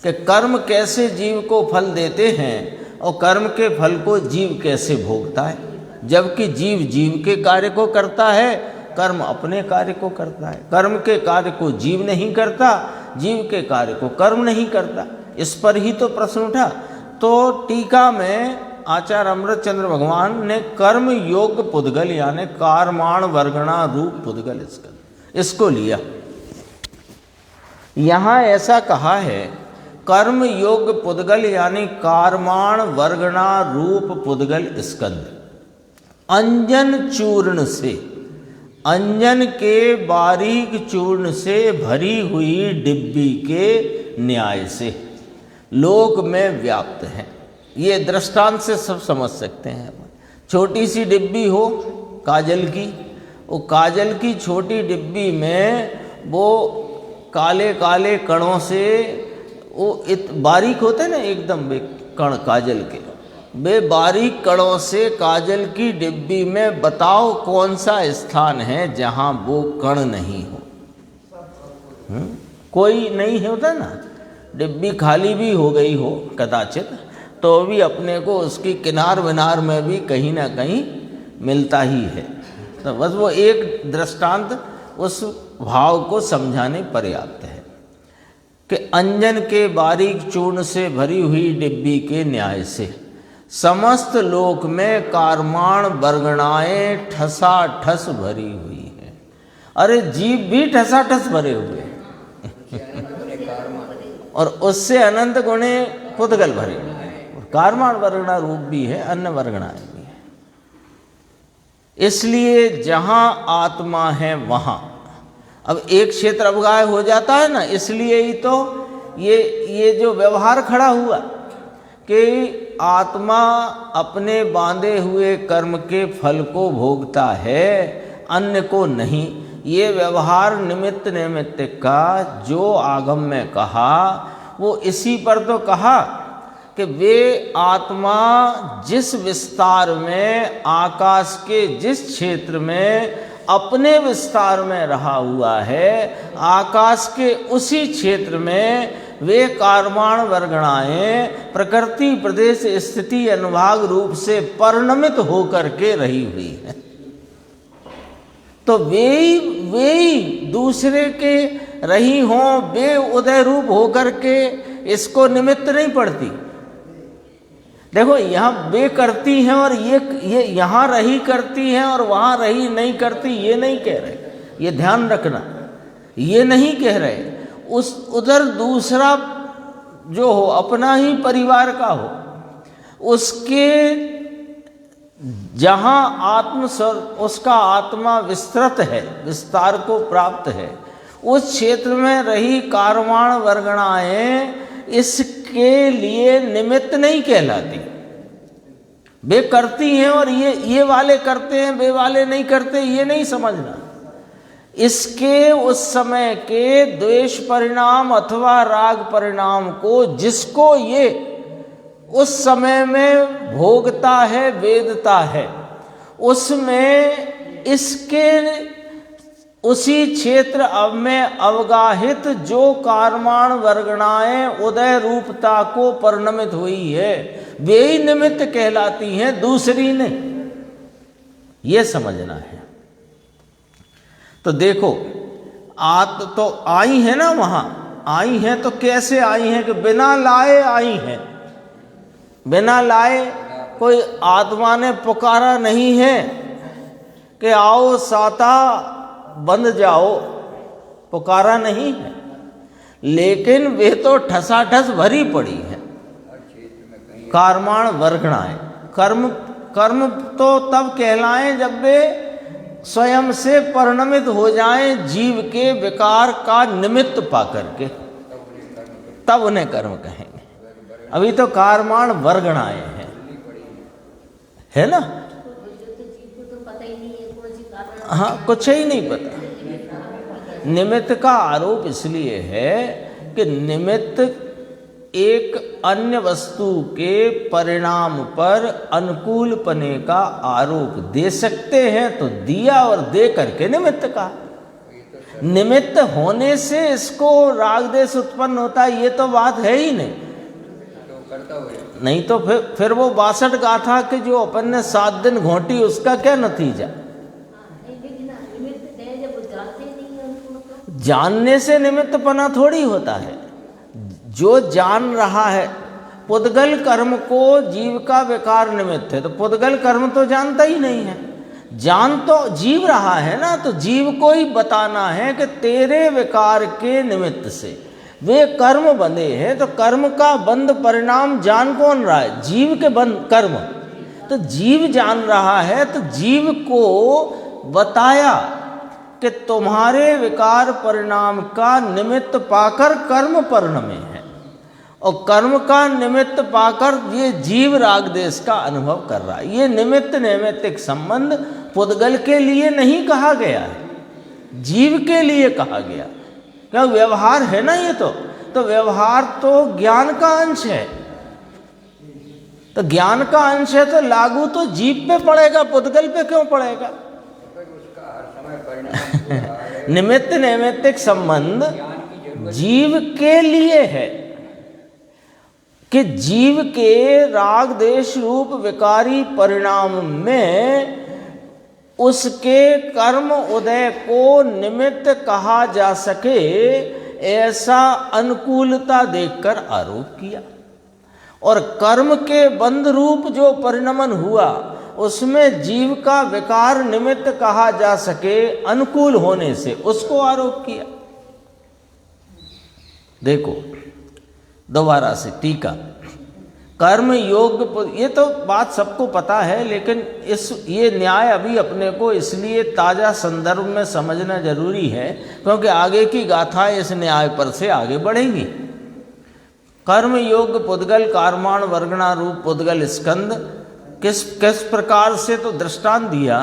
कि कर्म कैसे जीव को फल देते हैं और कर्म के फल को जीव कैसे भोगता है, जबकि जीव जीव के कार्य को करता है, कर्म अपने कार्य को करता है। कर्म के कार्य को जीव नहीं करता, जीव के कार्य को कर्म नहीं करता। इस पर ही तो प्रश्न उठा। तो टीका में आचार्य अमृतचंद्र भगवान ने कर्म योग पुद्गल यानी कार्माण वर्गणा रूप पुद्गल इसको लिया। यहाँ ऐसा कहा है कर्म योग पुद्गल यानी कार्माण वर्गणा रूप पुद्गल स्कंद अंजन चूर्ण से, अंजन के बारीक चूर्ण से भरी हुई डिब्बी के न्याय से लोक में व्याप्त है। ये दृष्टांत से सब समझ सकते हैं। छोटी सी डिब्बी हो काजल की, वो काजल की छोटी डिब्बी में वो काले काले कणों से, वो बारीक होते ना एकदम वे कण काजल के, वे बारीक कणों से काजल की डिब्बी में बताओ कौन सा स्थान है जहाँ वो कण नहीं हो। कोई नहीं होता ना, डिब्बी खाली भी हो गई हो कदाचित, तो भी अपने को उसकी किनार विनार में भी कहीं ना कहीं मिलता ही है। तो बस वो एक दृष्टांत उस भाव को समझाने पर्याप्त है कि अंजन के बारीक चूर्ण से भरी हुई डिब्बी के न्याय से समस्त लोक में कार्माण वर्गणाएं ठसाठस भरी हुई है। अरे जीव भी ठसाठस भरे हुए हैं और उससे अनंत गुणे पुद्गल भरे हुए हैं। कार्माण वर्गणा रूप भी है, अन्य वर्गणाएं भी है। इसलिए जहाँ आत्मा है वहाँ, अब एक क्षेत्र अवगाह हो जाता है ना, इसलिए ही तो ये जो व्यवहार खड़ा हुआ कि आत्मा अपने बांधे हुए कर्म के फल को भोगता है, अन्य को नहीं। ये व्यवहार निमित्त नैमित्तिक का जो आगम में कहा वो इसी पर तो कहा कि वे आत्मा जिस विस्तार में, आकाश के जिस क्षेत्र में अपने विस्तार में रहा हुआ है, आकाश के उसी क्षेत्र में वे कार्माण वर्गणाएं प्रकृति प्रदेश स्थिति अनुभाग रूप से परिणमित होकर के रही हुई है। तो वे दूसरे के रही हों, वे उदय रूप होकर के इसको निमित्त नहीं पड़ती। देखो यहाँ वे करती हैं और ये यहाँ रही करती हैं और वहाँ रही नहीं करती, ये नहीं कह रहे, ये ध्यान रखना, ये नहीं कह रहे। उस उधर दूसरा जो हो अपना ही परिवार का हो, उसके जहाँ उसका आत्मा विस्तृत है, विस्तार को प्राप्त है, उस क्षेत्र में रही कार्माण वर्गणाएं इसके लिए निमित्त नहीं कहलाती। वे करती हैं और ये वाले करते हैं, वे वाले नहीं करते, ये नहीं समझना। इसके उस समय के द्वेष परिणाम अथवा राग परिणाम को जिसको ये उस समय में भोगता है, वेदता है, उसमें इसके उसी क्षेत्र में अवगाहित जो कार्माण वर्गणाएं उदय रूपता को परिणमित हुई है, वे ही निमित्त कहलाती हैं, दूसरी नहीं। ये समझना है। तो देखो तो आई है ना, वहां आई हैं तो कैसे आई हैं कि बिना लाए आई हैं। बिना लाए कोई आत्मा ने पुकारा नहीं है कि आओ साता बंद जाओ, पुकारा नहीं है, लेकिन वे तो ठसाठस भरी पड़ी है कार्माण वर्गणाएं। कर्म तो तब कहलाएं जब वे स्वयं से परिणमित हो जाएं जीव के विकार का निमित्त पा करके, तब उन्हें कर्म कहेंगे। अभी तो कार्माण वर्गणाएं हैं, है ना। हाँ, कुछ ही नहीं पता। निमित्त का आरोप इसलिए है कि निमित्त एक अन्य वस्तु के परिणाम पर अनुकूल पने का आरोप दे सकते हैं तो दिया, और दे करके निमित्त का। निमित्त होने से इसको राग देश उत्पन्न होता है, ये तो बात है ही नहीं। नहीं तो फिर वो 62 गाथा के जो अपन ने 7 दिन घोंटी, उसका क्या नतीजा? जानने से निमित्तपना थोड़ी होता है। जो जान रहा है, पुद्गल कर्म को जीव का विकार निमित्त है, तो पुद्गल कर्म तो जानता ही नहीं है। जान तो जीव रहा है ना, तो जीव को ही बताना है कि तेरे विकार के निमित्त से वे कर्म बंधे हैं। तो कर्म का बंध परिणाम जान कौन रहा है? जीव के बंध कर्म। तो जीव जान रहा है, तो जीव को बताया कि तुम्हारे विकार परिणाम का निमित्त पाकर कर्म परिणमे है, और कर्म का निमित्त पाकर ये जीव राग देश का अनुभव कर रहा है। ये निमित्त नैमित्तिक संबंध पुद्गल के लिए नहीं कहा गया है, जीव के लिए कहा गया। क्या व्यवहार है ना ये तो व्यवहार तो ज्ञान का अंश है। तो ज्ञान का अंश है तो लागू तो जीव पे पड़ेगा, पुद्गल पे क्यों पड़ेगा? निमित्त नैमित्तिक संबंध जीव के लिए है कि जीव के राग देश रूप विकारी परिणाम में उसके कर्म उदय को निमित्त कहा जा सके, ऐसा अनुकूलता देखकर आरोप किया। और कर्म के बंध रूप जो परिणमन हुआ, उसमें जीव का विकार निमित्त कहा जा सके अनुकूल होने से, उसको आरोप किया। देखो दोबारा से टीका, कर्म योग, ये तो बात सबको पता है, लेकिन ये न्याय अभी अपने को इसलिए ताज़ा संदर्भ में समझना जरूरी है क्योंकि आगे की गाथाएं इस न्याय पर से आगे बढ़ेंगी। कर्म योग पुद्गल कारमाण वर्गणा रूप पुद्गल स्कंद किस प्रकार से तो दृष्टांत दिया।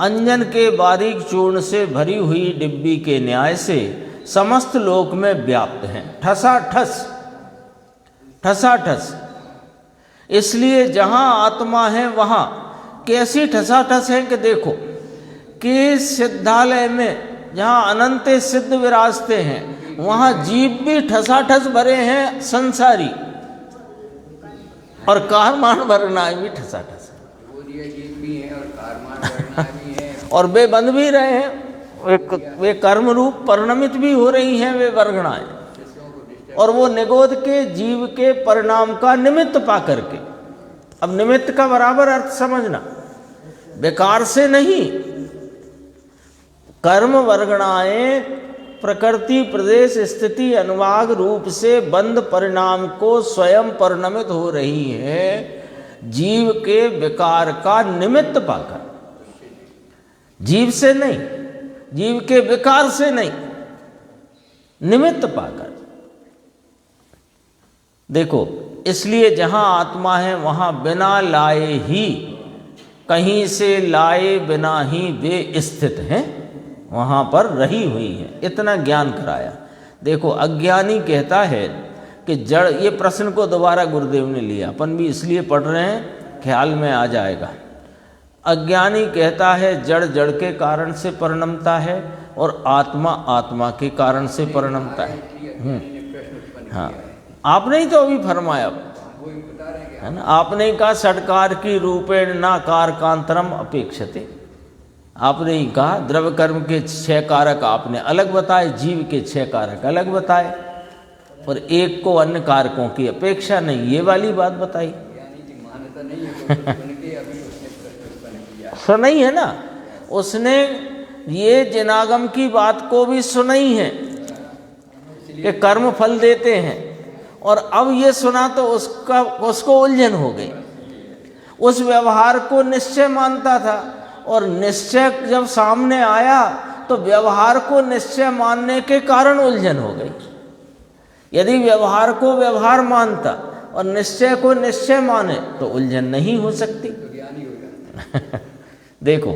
अंजन के बारीक चूर्ण से भरी हुई डिब्बी के न्याय से समस्त लोक में व्याप्त हैं, ठसाठस ठसाठस। इसलिए जहाँ आत्मा है वहाँ कैसी ठसाठस है कि देखो कि सिद्धालय में जहाँ अनंत सिद्ध विराजते हैं, वहाँ जीव भी ठसाठस भरे हैं संसारी, और कारमान वर्णाएं भी ठसाठस और वे बंध भी रहे हैं, वे कर्म रूप परिणमित भी हो रही हैं वे वर्गणाएं, और वो निगोद के जीव के परिणाम का निमित्त पा करके। अब निमित्त का बराबर अर्थ समझना, बेकार से नहीं। कर्म वर्गणाएं प्रकृति प्रदेश स्थिति अनुवाग रूप से बंध परिणाम को स्वयं परिणमित हो रही है जीव के विकार का निमित्त पाकर, जीव से नहीं, जीव के विकार से नहीं, निमित्त पाकर। देखो, इसलिए जहाँ आत्मा है वहाँ बिना लाए ही, कहीं से लाए बिना ही वे स्थित हैं, वहाँ पर रही हुई है। इतना ज्ञान कराया। देखो, अज्ञानी कहता है कि जड़, ये प्रश्न को दोबारा गुरुदेव ने लिया, अपन भी इसलिए पढ़ रहे हैं ख्याल में आ जाएगा। अज्ञानी कहता है जड़ जड़ के कारण से परिणमता है और आत्मा आत्मा के कारण से परिणमता है। हाँ, आपने ही तो अभी फरमाया है ना, आपने कहा षटकार की रूपेण ना कारकांतरम अपेक्षते। आपने ही कहा द्रव्य कर्म के 6 कारक आपने अलग बताए, जीव के 6 कारक अलग बताए, और एक को अन्य कारकों की अपेक्षा नहीं, ये वाली बात बताई। सुनाई है ना उसने, ये जिनागम की बात को भी सुनाई है कि कर्म फल देते हैं, और अब ये सुना तो उसको उलझन हो गई। उस व्यवहार को निश्चय मानता था, और निश्चय जब सामने आया तो व्यवहार को निश्चय मानने के कारण उलझन हो गई। यदि व्यवहार को व्यवहार मानता और निश्चय को निश्चय माने तो उलझन नहीं हो सकती। देखो,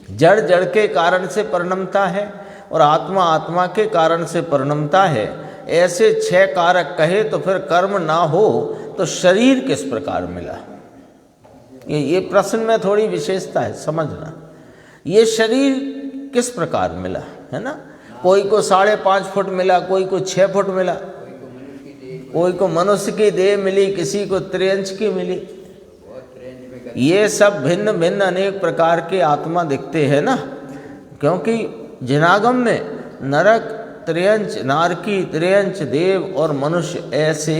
जड़ जड़ के कारण से परिणमता है और आत्मा आत्मा के कारण से परिणमता है, ऐसे 6 कारक कहे तो फिर कर्म ना हो तो शरीर किस प्रकार मिला? ये प्रश्न में थोड़ी विशेषता है, समझना। ये शरीर किस प्रकार मिला, है ना? कोई को 5.5 फुट मिला, कोई को 6 फुट मिला, कोई को मनुष्य की देह मिली, किसी को 3 इंच की मिली। ये सब भिन्न भिन्न अनेक प्रकार के आत्मा दिखते हैं ना, क्योंकि जिनागम में नरक, त्रियंच, नारकी, त्रियंच, देव और मनुष्य ऐसे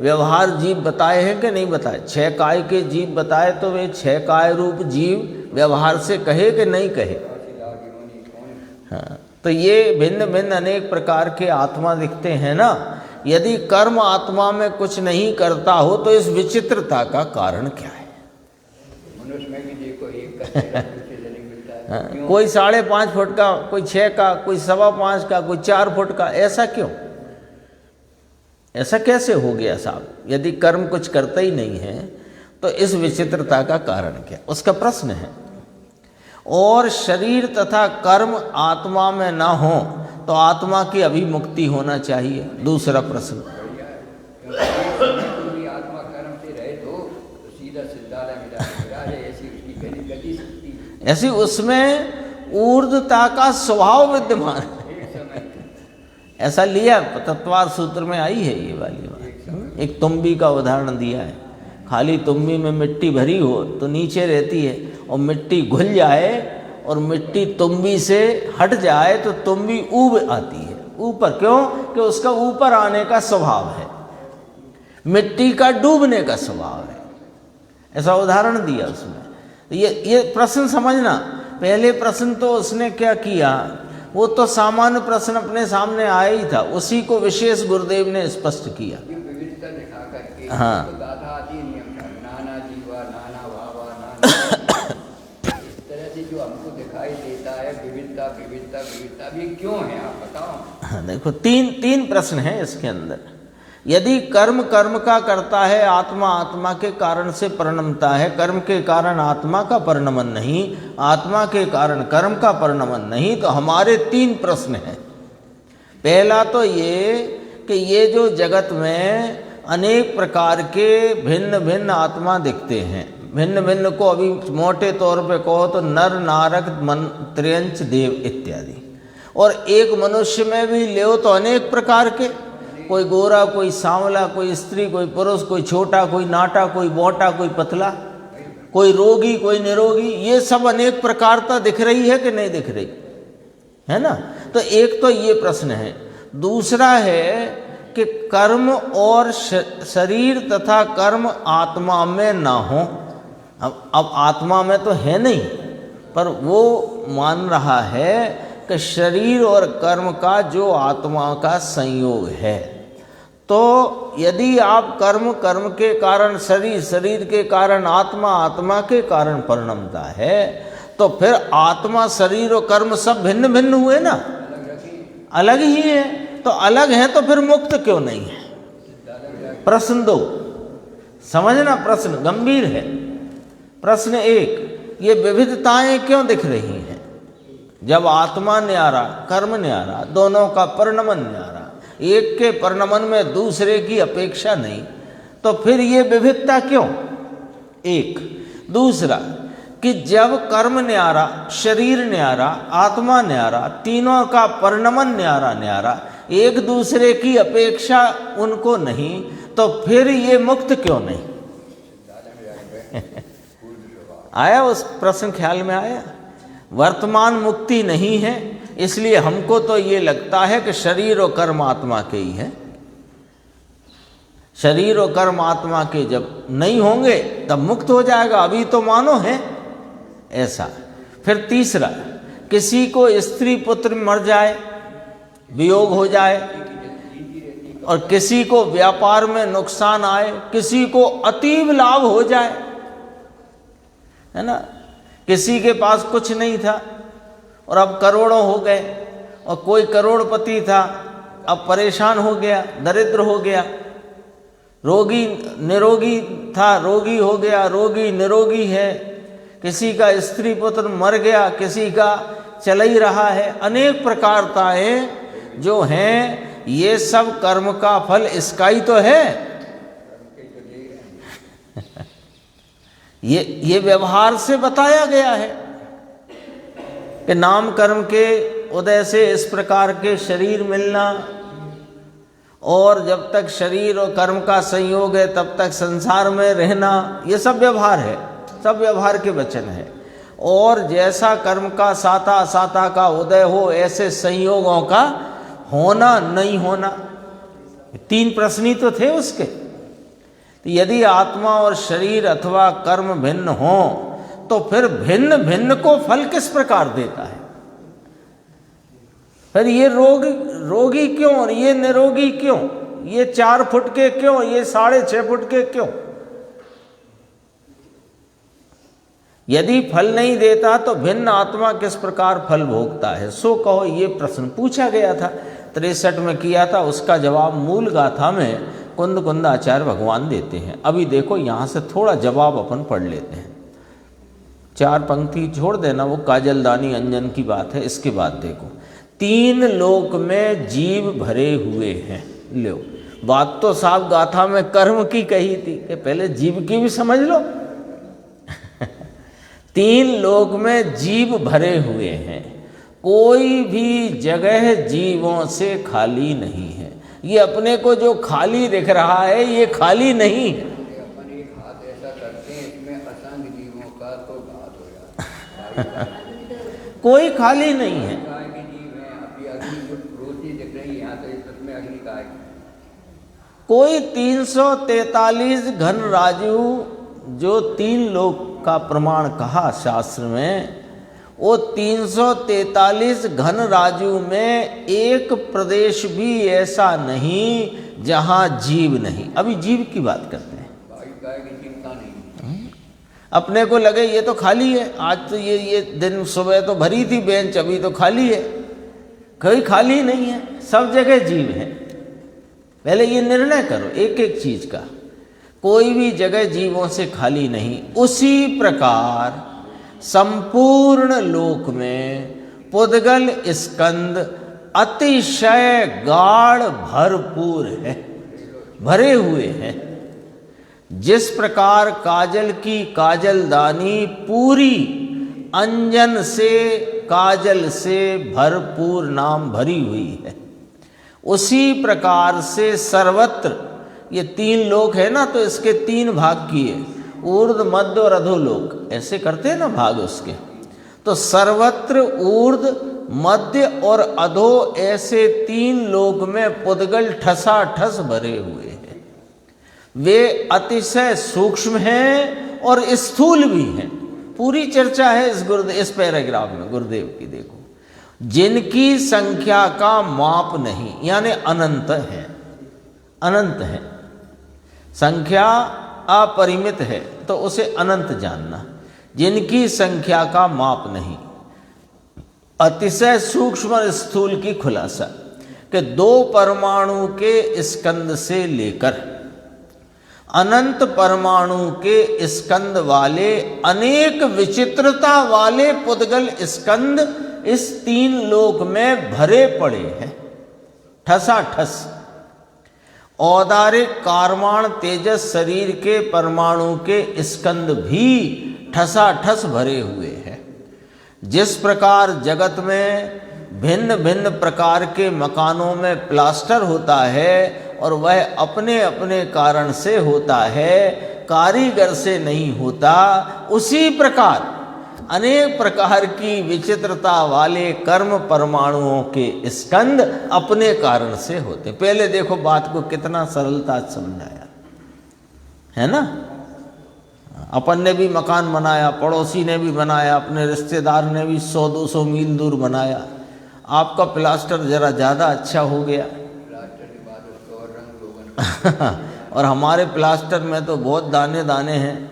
व्यवहार जीव बताए हैं कि नहीं बताए? 6 काय के जीव बताए, तो वे 6 काय रूप जीव व्यवहार से कहे कि नहीं कहे? हाँ, तो ये भिन्न भिन्न अनेक प्रकार के आत्मा दिखते हैं ना। यदि कर्म आत्मा में कुछ नहीं करता हो तो इस विचित्रता का कारण क्या है? मनुष्य में भी देखो एक का चेहरा दूसरे से नहीं मिलता है। हाँ, कोई 5.5 फुट का, कोई 6 का, कोई 5.25 का, कोई 4 फुट का, ऐसा क्यों? ऐसा कैसे हो गया साहब? यदि कर्म कुछ करता ही नहीं है तो इस विचित्रता का कारण क्या? उसका प्रश्न है। और शरीर तथा कर्म आत्मा में ना हो तो आत्मा की अभिमुक्ति होना चाहिए। दूसरा प्रश्न, आत्मा कर्म से रहे तो सीधा सिद्धालय में जाए, ऐसी उसकी गति शक्ति, ऐसी उसमें ऊर्ध्वता का स्वभाव विद्यमान है। ऐसा लिया, तत्वार सूत्र में आई है ये वाली बात। एक तुम्बी का उदाहरण दिया है। खाली तुम्बी में मिट्टी भरी हो तो नीचे रहती है, और मिट्टी घुल जाए और मिट्टी तुम्बी से हट जाए तो तुम्बी ऊब आती है ऊपर। क्यों? कि उसका ऊपर आने का स्वभाव है, मिट्टी का डूबने का स्वभाव है। ऐसा उदाहरण दिया उसमें। ये प्रश्न समझना। पहले प्रश्न तो उसने क्या किया, वो तो सामान्य प्रश्न अपने सामने आया ही था, उसी को विशेष गुरुदेव ने स्पष्ट किया। विविधता दिखा करके, हाँ, तो गाथा आती नियम था, नाना जीवा, नाना भावा, नाना इस तरह से जो हमको दिखाई देता है विविधता विविधता विविधता, भी क्यों है आप बताओ? हाँ, देखो तीन प्रश्न हैं इसके अंदर। यदि कर्म कर्म का करता है, आत्मा आत्मा के कारण से परिणमता है, कर्म के कारण आत्मा का परिणमन नहीं, आत्मा के कारण कर्म का परिणमन नहीं, तो हमारे 3 प्रश्न हैं। पहला तो ये कि ये जो जगत में अनेक प्रकार के भिन्न भिन्न आत्मा दिखते हैं, भिन्न भिन्न को अभी मोटे तौर पे कहो तो नर, नारक, त्रियंच, देव इत्यादि। और एक मनुष्य में भी ले तो अनेक प्रकार के, कोई गोरा, कोई सांवला, कोई स्त्री, कोई पुरुष, कोई छोटा, कोई नाटा, कोई मोटा, कोई पतला, कोई रोगी, कोई निरोगी। ये सब अनेक प्रकारता दिख रही है कि नहीं दिख रही है ना? तो एक तो ये प्रश्न है। दूसरा है कि कर्म और शरीर तथा कर्म आत्मा में ना हो। अब आत्मा में तो है नहीं, पर वो मान रहा है कि शरीर और कर्म का जो आत्मा का संयोग है। तो यदि आप कर्म कर्म के कारण शरीर, शरीर के कारण आत्मा, आत्मा के कारण परिणमता है, तो फिर आत्मा, शरीर और कर्म सब भिन्न भिन्न हुए ना, अलग ही है। तो अलग है तो फिर मुक्त क्यों नहीं है? प्रश्न 2 समझना, प्रश्न गंभीर है। प्रश्न 1, ये विविधताएं क्यों दिख रही हैं? जब आत्मा न्यारा, कर्म न्यारा, दोनों का परिणमन न्यारा, एक के परिणमन में दूसरे की अपेक्षा नहीं, तो फिर ये विविधता क्यों? एक। दूसरा कि जब कर्म न्यारा, शरीर न्यारा, आत्मा न्यारा, तीनों का परिणमन न्यारा न्यारा, एक दूसरे की अपेक्षा उनको नहीं, तो फिर ये मुक्त क्यों नहीं? आया उस प्रश्न ख्याल में आया? वर्तमान मुक्ति नहीं है, इसलिए हमको तो ये लगता है कि शरीर और कर्म आत्मा के ही है। शरीर और कर्म आत्मा के जब नहीं होंगे तब मुक्त हो जाएगा, अभी तो मानो है ऐसा। फिर तीसरा, किसी को स्त्री पुत्र मर जाए, वियोग हो जाए, और किसी को व्यापार में नुकसान आए, किसी को अतीब लाभ हो जाए, है ना? किसी के पास कुछ नहीं था और अब करोड़ों हो गए, और कोई करोड़पति था अब परेशान हो गया, दरिद्र हो गया। रोगी निरोगी था, रोगी हो गया, रोगी निरोगी है। किसी का स्त्री पुत्र मर गया, किसी का चल ही रहा है। अनेक प्रकारताएं जो हैं ये सब कर्म का फल इसका ही तो है। ये व्यवहार से बताया गया है कि नाम कर्म के उदय से इस प्रकार के शरीर मिलना, और जब तक शरीर और कर्म का संयोग है तब तक संसार में रहना, ये सब व्यवहार है, सब व्यवहार के वचन है। और जैसा कर्म का साता असाता का उदय हो, ऐसे संयोगों का होना नहीं होना, तीन प्रश्न ही तो थे उसके। तो यदि आत्मा और शरीर अथवा कर्म भिन्न हो तो फिर भिन्न भिन्न को फल किस प्रकार देता है? फिर ये रोगी क्यों और ये निरोगी क्यों, ये 4 फुट के क्यों, ये 6.5 फुट के क्यों? यदि फल नहीं देता तो भिन्न आत्मा किस प्रकार फल भोगता है, सो कहो। ये प्रश्न पूछा गया था, 63 में किया था। उसका जवाब मूल गाथा में कुंद कुंदाचार्य भगवान देते हैं। अभी देखो यहाँ से थोड़ा जवाब अपन पढ़ लेते हैं। 4 पंक्ति छोड़ देना, वो काजलदानी अंजन की बात है। इसके बाद देखो, 3 लोक में जीव भरे हुए हैं। लो, बात तो साफ गाथा में कर्म की कही थी कि पहले जीव की भी समझ लो। 3 लोक में जीव भरे हुए हैं, कोई भी जगह जीवों से खाली नहीं है। ये अपने को जो खाली दिख रहा है ये खाली नहीं है। अपन एक हाथ ऐसा करते हैं, इसमें असंख्य जीवों का तो घात हो जाता है। कोई खाली नहीं है। गाय के जीव हैं, अभी अग्नि जो रोशनी दिख रही है यहाँ, तो इसमें अग्नि का है। कोई 343 घन राजू, जो 3 लोक का प्रमाण कहा शास्त्र में, वो 343 घन राजू में एक प्रदेश भी ऐसा नहीं जहां जीव नहीं। अभी जीव की बात करते हैं। गाय की चिंता नहीं। अपने को लगे ये तो खाली है, आज तो ये दिन सुबह तो भरी थी बेंच, अभी तो खाली है। कोई खाली नहीं है, सब जगह जीव है। पहले ये निर्णय करो एक एक चीज का, कोई भी जगह जीवों से खाली नहीं। उसी प्रकार संपूर्ण लोक में पुद्गल स्कंद अतिशय गाढ़ भरपूर है, भरे हुए हैं। जिस प्रकार काजल की काजलदानी पूरी अंजन से काजल से भरपूर नाम भरी हुई है, उसी प्रकार से सर्वत्र, ये 3 लोक है ना, तो इसके 3 भाग किए, ऊर्ध्व मध्य और अधोलोक, ऐसे करते हैं ना भाग उसके। तो सर्वत्र ऊर्ध्व मध्य और अधो, ऐसे 3 लोक में पुद्गल ठसाठस भरे हुए हैं। वे अतिशय सूक्ष्म हैं और स्थूल भी हैं। पूरी चर्चा है इस पैराग्राफ में गुरुदेव की। देखो, जिनकी संख्या का माप नहीं, यानी अनंत है, अनंत है। संख्या अपरिमित है तो उसे अनंत जानना। जिनकी संख्या का माप नहीं, अतिशय सूक्ष्म और स्थूल की खुलासा कि 2 परमाणु के स्कंद से लेकर अनंत परमाणु के स्कंद वाले अनेक विचित्रता वाले पुद्गल स्कंद इस 3 लोक में भरे पड़े हैं, ठसाठस। औदारिक कारमाण तेजस शरीर के परमाणु के स्कंद भी ठसाठस भरे हुए हैं। जिस प्रकार जगत में भिन्न भिन्न प्रकार के मकानों में प्लास्टर होता है और वह अपने अपने कारण से होता है, कारीगर से नहीं होता, उसी प्रकार अनेक प्रकार की विचित्रता वाले कर्म परमाणुओं के स्कंद अपने कारण से होते। पहले देखो बात को कितना सरलता समझाया है ना। अपन ने भी मकान बनाया, पड़ोसी ने भी बनाया, अपने रिश्तेदार ने भी 100-200 मील दूर बनाया। आपका प्लास्टर जरा ज़्यादा अच्छा हो गया और हमारे प्लास्टर में तो बहुत दाने दाने हैं,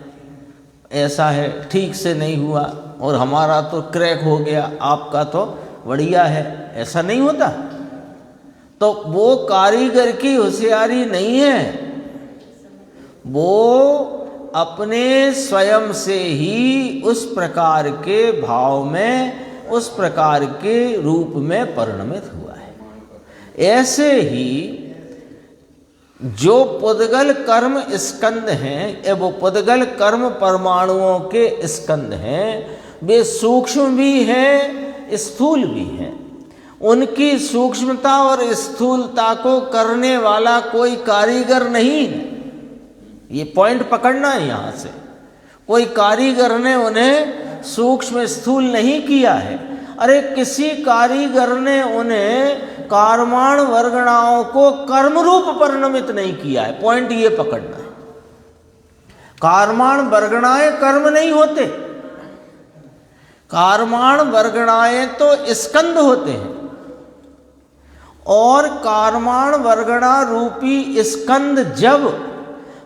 ऐसा है, ठीक से नहीं हुआ, और हमारा तो क्रैक हो गया, आपका तो बढ़िया है, ऐसा नहीं होता। तो वो कारीगर की होशियारी नहीं है, वो अपने स्वयं से ही उस प्रकार के भाव में, उस प्रकार के रूप में परिणमित हुआ है। ऐसे ही जो पुद्गल कर्म स्कंद हैं, वो पुद्गल कर्म परमाणुओं के स्कंद हैं, वे सूक्ष्म भी हैं स्थूल भी हैं। उनकी सूक्ष्मता और स्थूलता को करने वाला कोई कारीगर नहीं है। ये पॉइंट पकड़ना है यहाँ से। कोई कारीगर ने उन्हें सूक्ष्म स्थूल नहीं किया है। अरे किसी कारीगर ने उन्हें कार्माण वर्गणाओं को कर्म रूप परिणमित नहीं किया है। पॉइंट ये पकड़ना है। कार्माण वर्गणाएं कर्म नहीं होते, कार्माण वर्गणाएं तो स्कंद होते हैं, और कार्माण वर्गणा रूपी स्कंद जब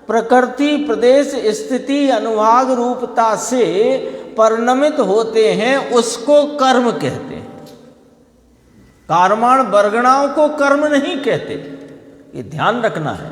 प्रकृति प्रदेश स्थिति अनुभाग रूपता से परिणमित होते हैं उसको कर्म कहते हैं। कार्माण वर्गणाओं को कर्म नहीं कहते, ये ध्यान रखना है।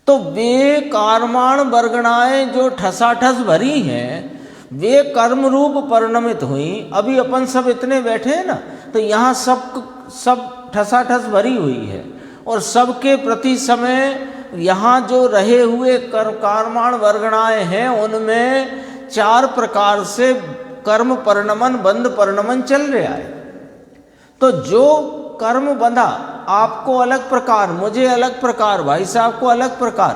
तो वे कार्माण वर्गणाएं जो ठसाठस भरी हैं वे कर्म रूप परिणमित हुई। अभी अपन सब इतने बैठे हैं ना, तो यहाँ सब ठसाठस भरी हुई है, और सबके प्रति समय यहाँ जो रहे हुए कार्माण वर्गणाएं हैं उनमें 4 प्रकार से कर्म परिणमन बंध परिणमन चल रहा है। तो जो कर्म बंधा, आपको अलग प्रकार, मुझे अलग प्रकार, भाई साहब को अलग प्रकार,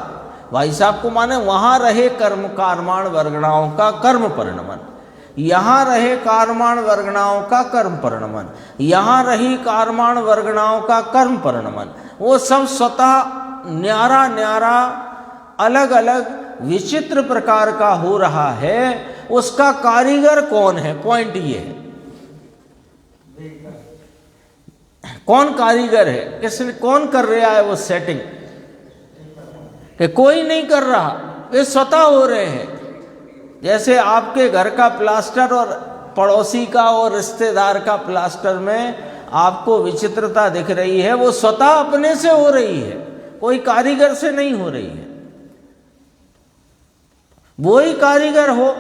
भाई साहब को माने वहाँ रहे कर्म कार्माण वर्गणाओं का कर्म परिणमन, यहाँ रहे कार्माण वर्गणाओं का कर्म परिणमन, यहाँ रही कार्माण वर्गणाओं का कर्म परिणमन, वो सब स्वतः न्यारा न्यारा अलग अलग विचित्र प्रकार का हो रहा है। उसका कारीगर कौन है? पॉइंट ये है, कौन कारीगर है, किसने, कौन कर रहा है वो सेटिंग? कि कोई नहीं कर रहा, वे स्वतः हो रहे हैं। जैसे आपके घर का प्लास्टर और पड़ोसी का और रिश्तेदार का प्लास्टर में आपको विचित्रता दिख रही है, वो स्वतः अपने से हो रही है, कोई कारीगर से नहीं हो रही है। वही कारीगर हो,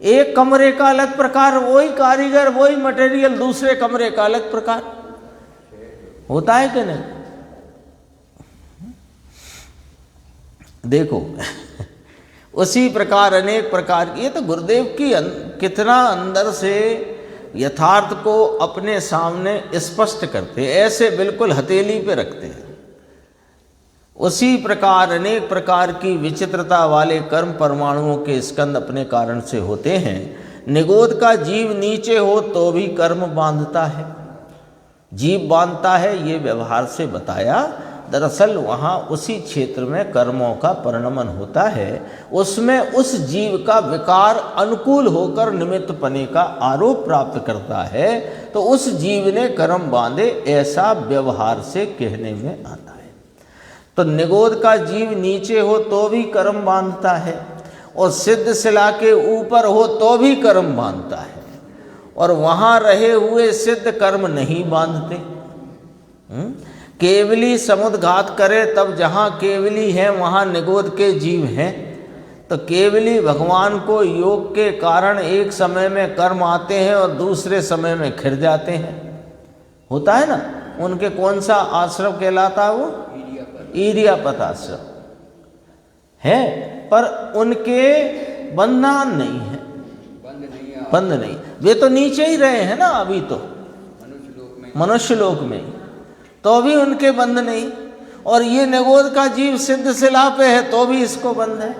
एक कमरे का अलग प्रकार, वही कारीगर वही मटेरियल दूसरे कमरे का अलग प्रकार, होता है कि नहीं? देखो उसी प्रकार अनेक प्रकार की, ये तो गुरुदेव की कितना अंदर से यथार्थ को अपने सामने स्पष्ट करते, ऐसे बिल्कुल हथेली पे रखते हैं। उसी प्रकार अनेक प्रकार की विचित्रता वाले कर्म परमाणुओं के स्कंद अपने कारण से होते हैं। निगोद का जीव नीचे हो तो भी कर्म बांधता है, जीव बांधता है, ये व्यवहार से बताया। दरअसल वहाँ उसी क्षेत्र में कर्मों का परिणमन होता है, उसमें उस जीव का विकार अनुकूल होकर निमित्त पने का आरोप प्राप्त करता है, तो उस जीव ने कर्म बांधे, ऐसा व्यवहार से कहने में आता है। तो निगोद का जीव नीचे हो तो भी कर्म बांधता है, और सिद्ध शिला के ऊपर हो तो भी कर्म बांधता है, और वहाँ रहे हुए सिद्ध कर्म नहीं बांधते। केवली समुद्घात करे तब जहाँ केवली है वहाँ निगोद के जीव हैं। तो केवली भगवान को योग के कारण एक समय में कर्म आते हैं और दूसरे समय में खिर जाते हैं, होता है ना। उनके कौन सा आश्रम कहलाता है? वो ईरियापत आश्रम है, पर उनके बंधन नहीं है, बंध नहीं। वे तो नीचे ही रहे हैं ना अभी, तो मनुष्य लोक में, तो भी उनके बंध नहीं। और ये निगोद का जीव सिद्ध शिला पे है तो भी इसको बंध है।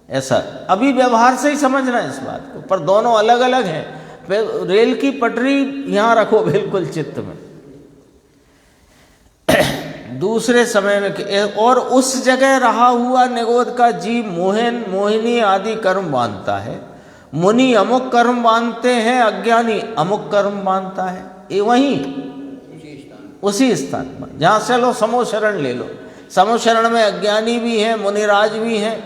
ऐसा अभी व्यवहार से ही समझना है इस बात को, पर दोनों अलग अलग हैं। रेल की पटरी यहाँ रखो बिल्कुल चित्त में, दूसरे समय में, और उस जगह रहा हुआ निगोद का जीव मोहन मोहिनी आदि कर्म बांधता है। मुनि अमुक कर्म बांधते हैं, अज्ञानी अमुक कर्म बांधता है। ये वहीं उसी स्थान पर जहाँ से लो समोशरण ले लो, समोशरण में अज्ञानी भी हैं, मुनिराज भी हैं,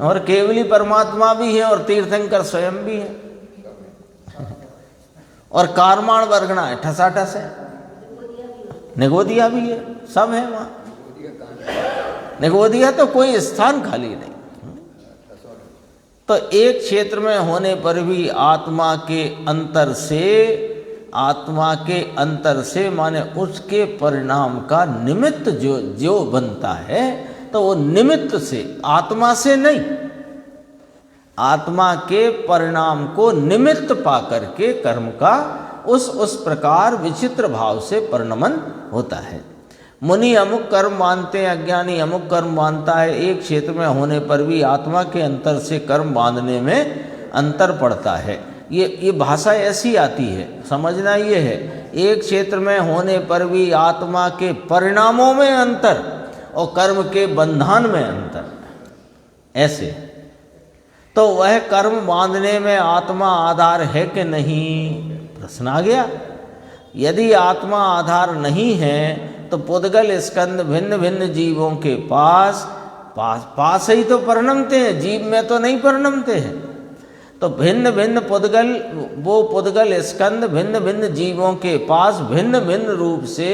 और केवली परमात्मा भी है, और तीर्थंकर स्वयं भी है, और कार्माण वर्गणा है, ठसाठस है, निगोदिया भी है, सब है वहाँ। निगोदिया तो कोई स्थान खाली नहीं। तो एक क्षेत्र में होने पर भी आत्मा के अंतर से आत्मा के अंतर से, माने उसके परिणाम का निमित्त जो बनता है, तो वो निमित्त से, आत्मा से नहीं, आत्मा के परिणाम को निमित्त पा करके कर्म का उस प्रकार विचित्र भाव से परिणमन होता है। मुनि अमुक कर्म मानते हैं, अज्ञानी अमुक कर्म मानता है। एक क्षेत्र में होने पर भी आत्मा के अंतर से कर्म बांधने में अंतर पड़ता है। ये भाषा ऐसी आती है, समझना ये है, एक क्षेत्र में होने पर भी आत्मा के परिणामों में अंतर और कर्म के बंधन में अंतर, ऐसे। तो वह कर्म बांधने में आत्मा आधार है कि नहीं, प्रश्न आ गया। यदि आत्मा आधार नहीं है तो पुद्गल स्कंद भिन्न भिन्न जीवों के पास ही तो परिणमते हैं, जीव में तो नहीं परिणमते हैं। तो भिन्न भिन्न पुद्गल, वो पुद्गल स्कंद भिन्न भिन्न जीवों के पास भिन्न भिन्न रूप से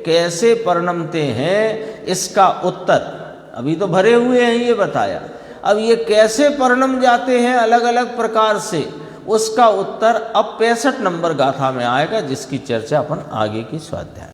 कैसे परिणमते हैं, इसका उत्तर अभी तो भरे हुए हैं, ये बताया। अब ये कैसे परिणम जाते हैं अलग अलग प्रकार से, उसका उत्तर अब 65 नंबर गाथा में आएगा, जिसकी चर्चा अपन आगे की स्वाध्याय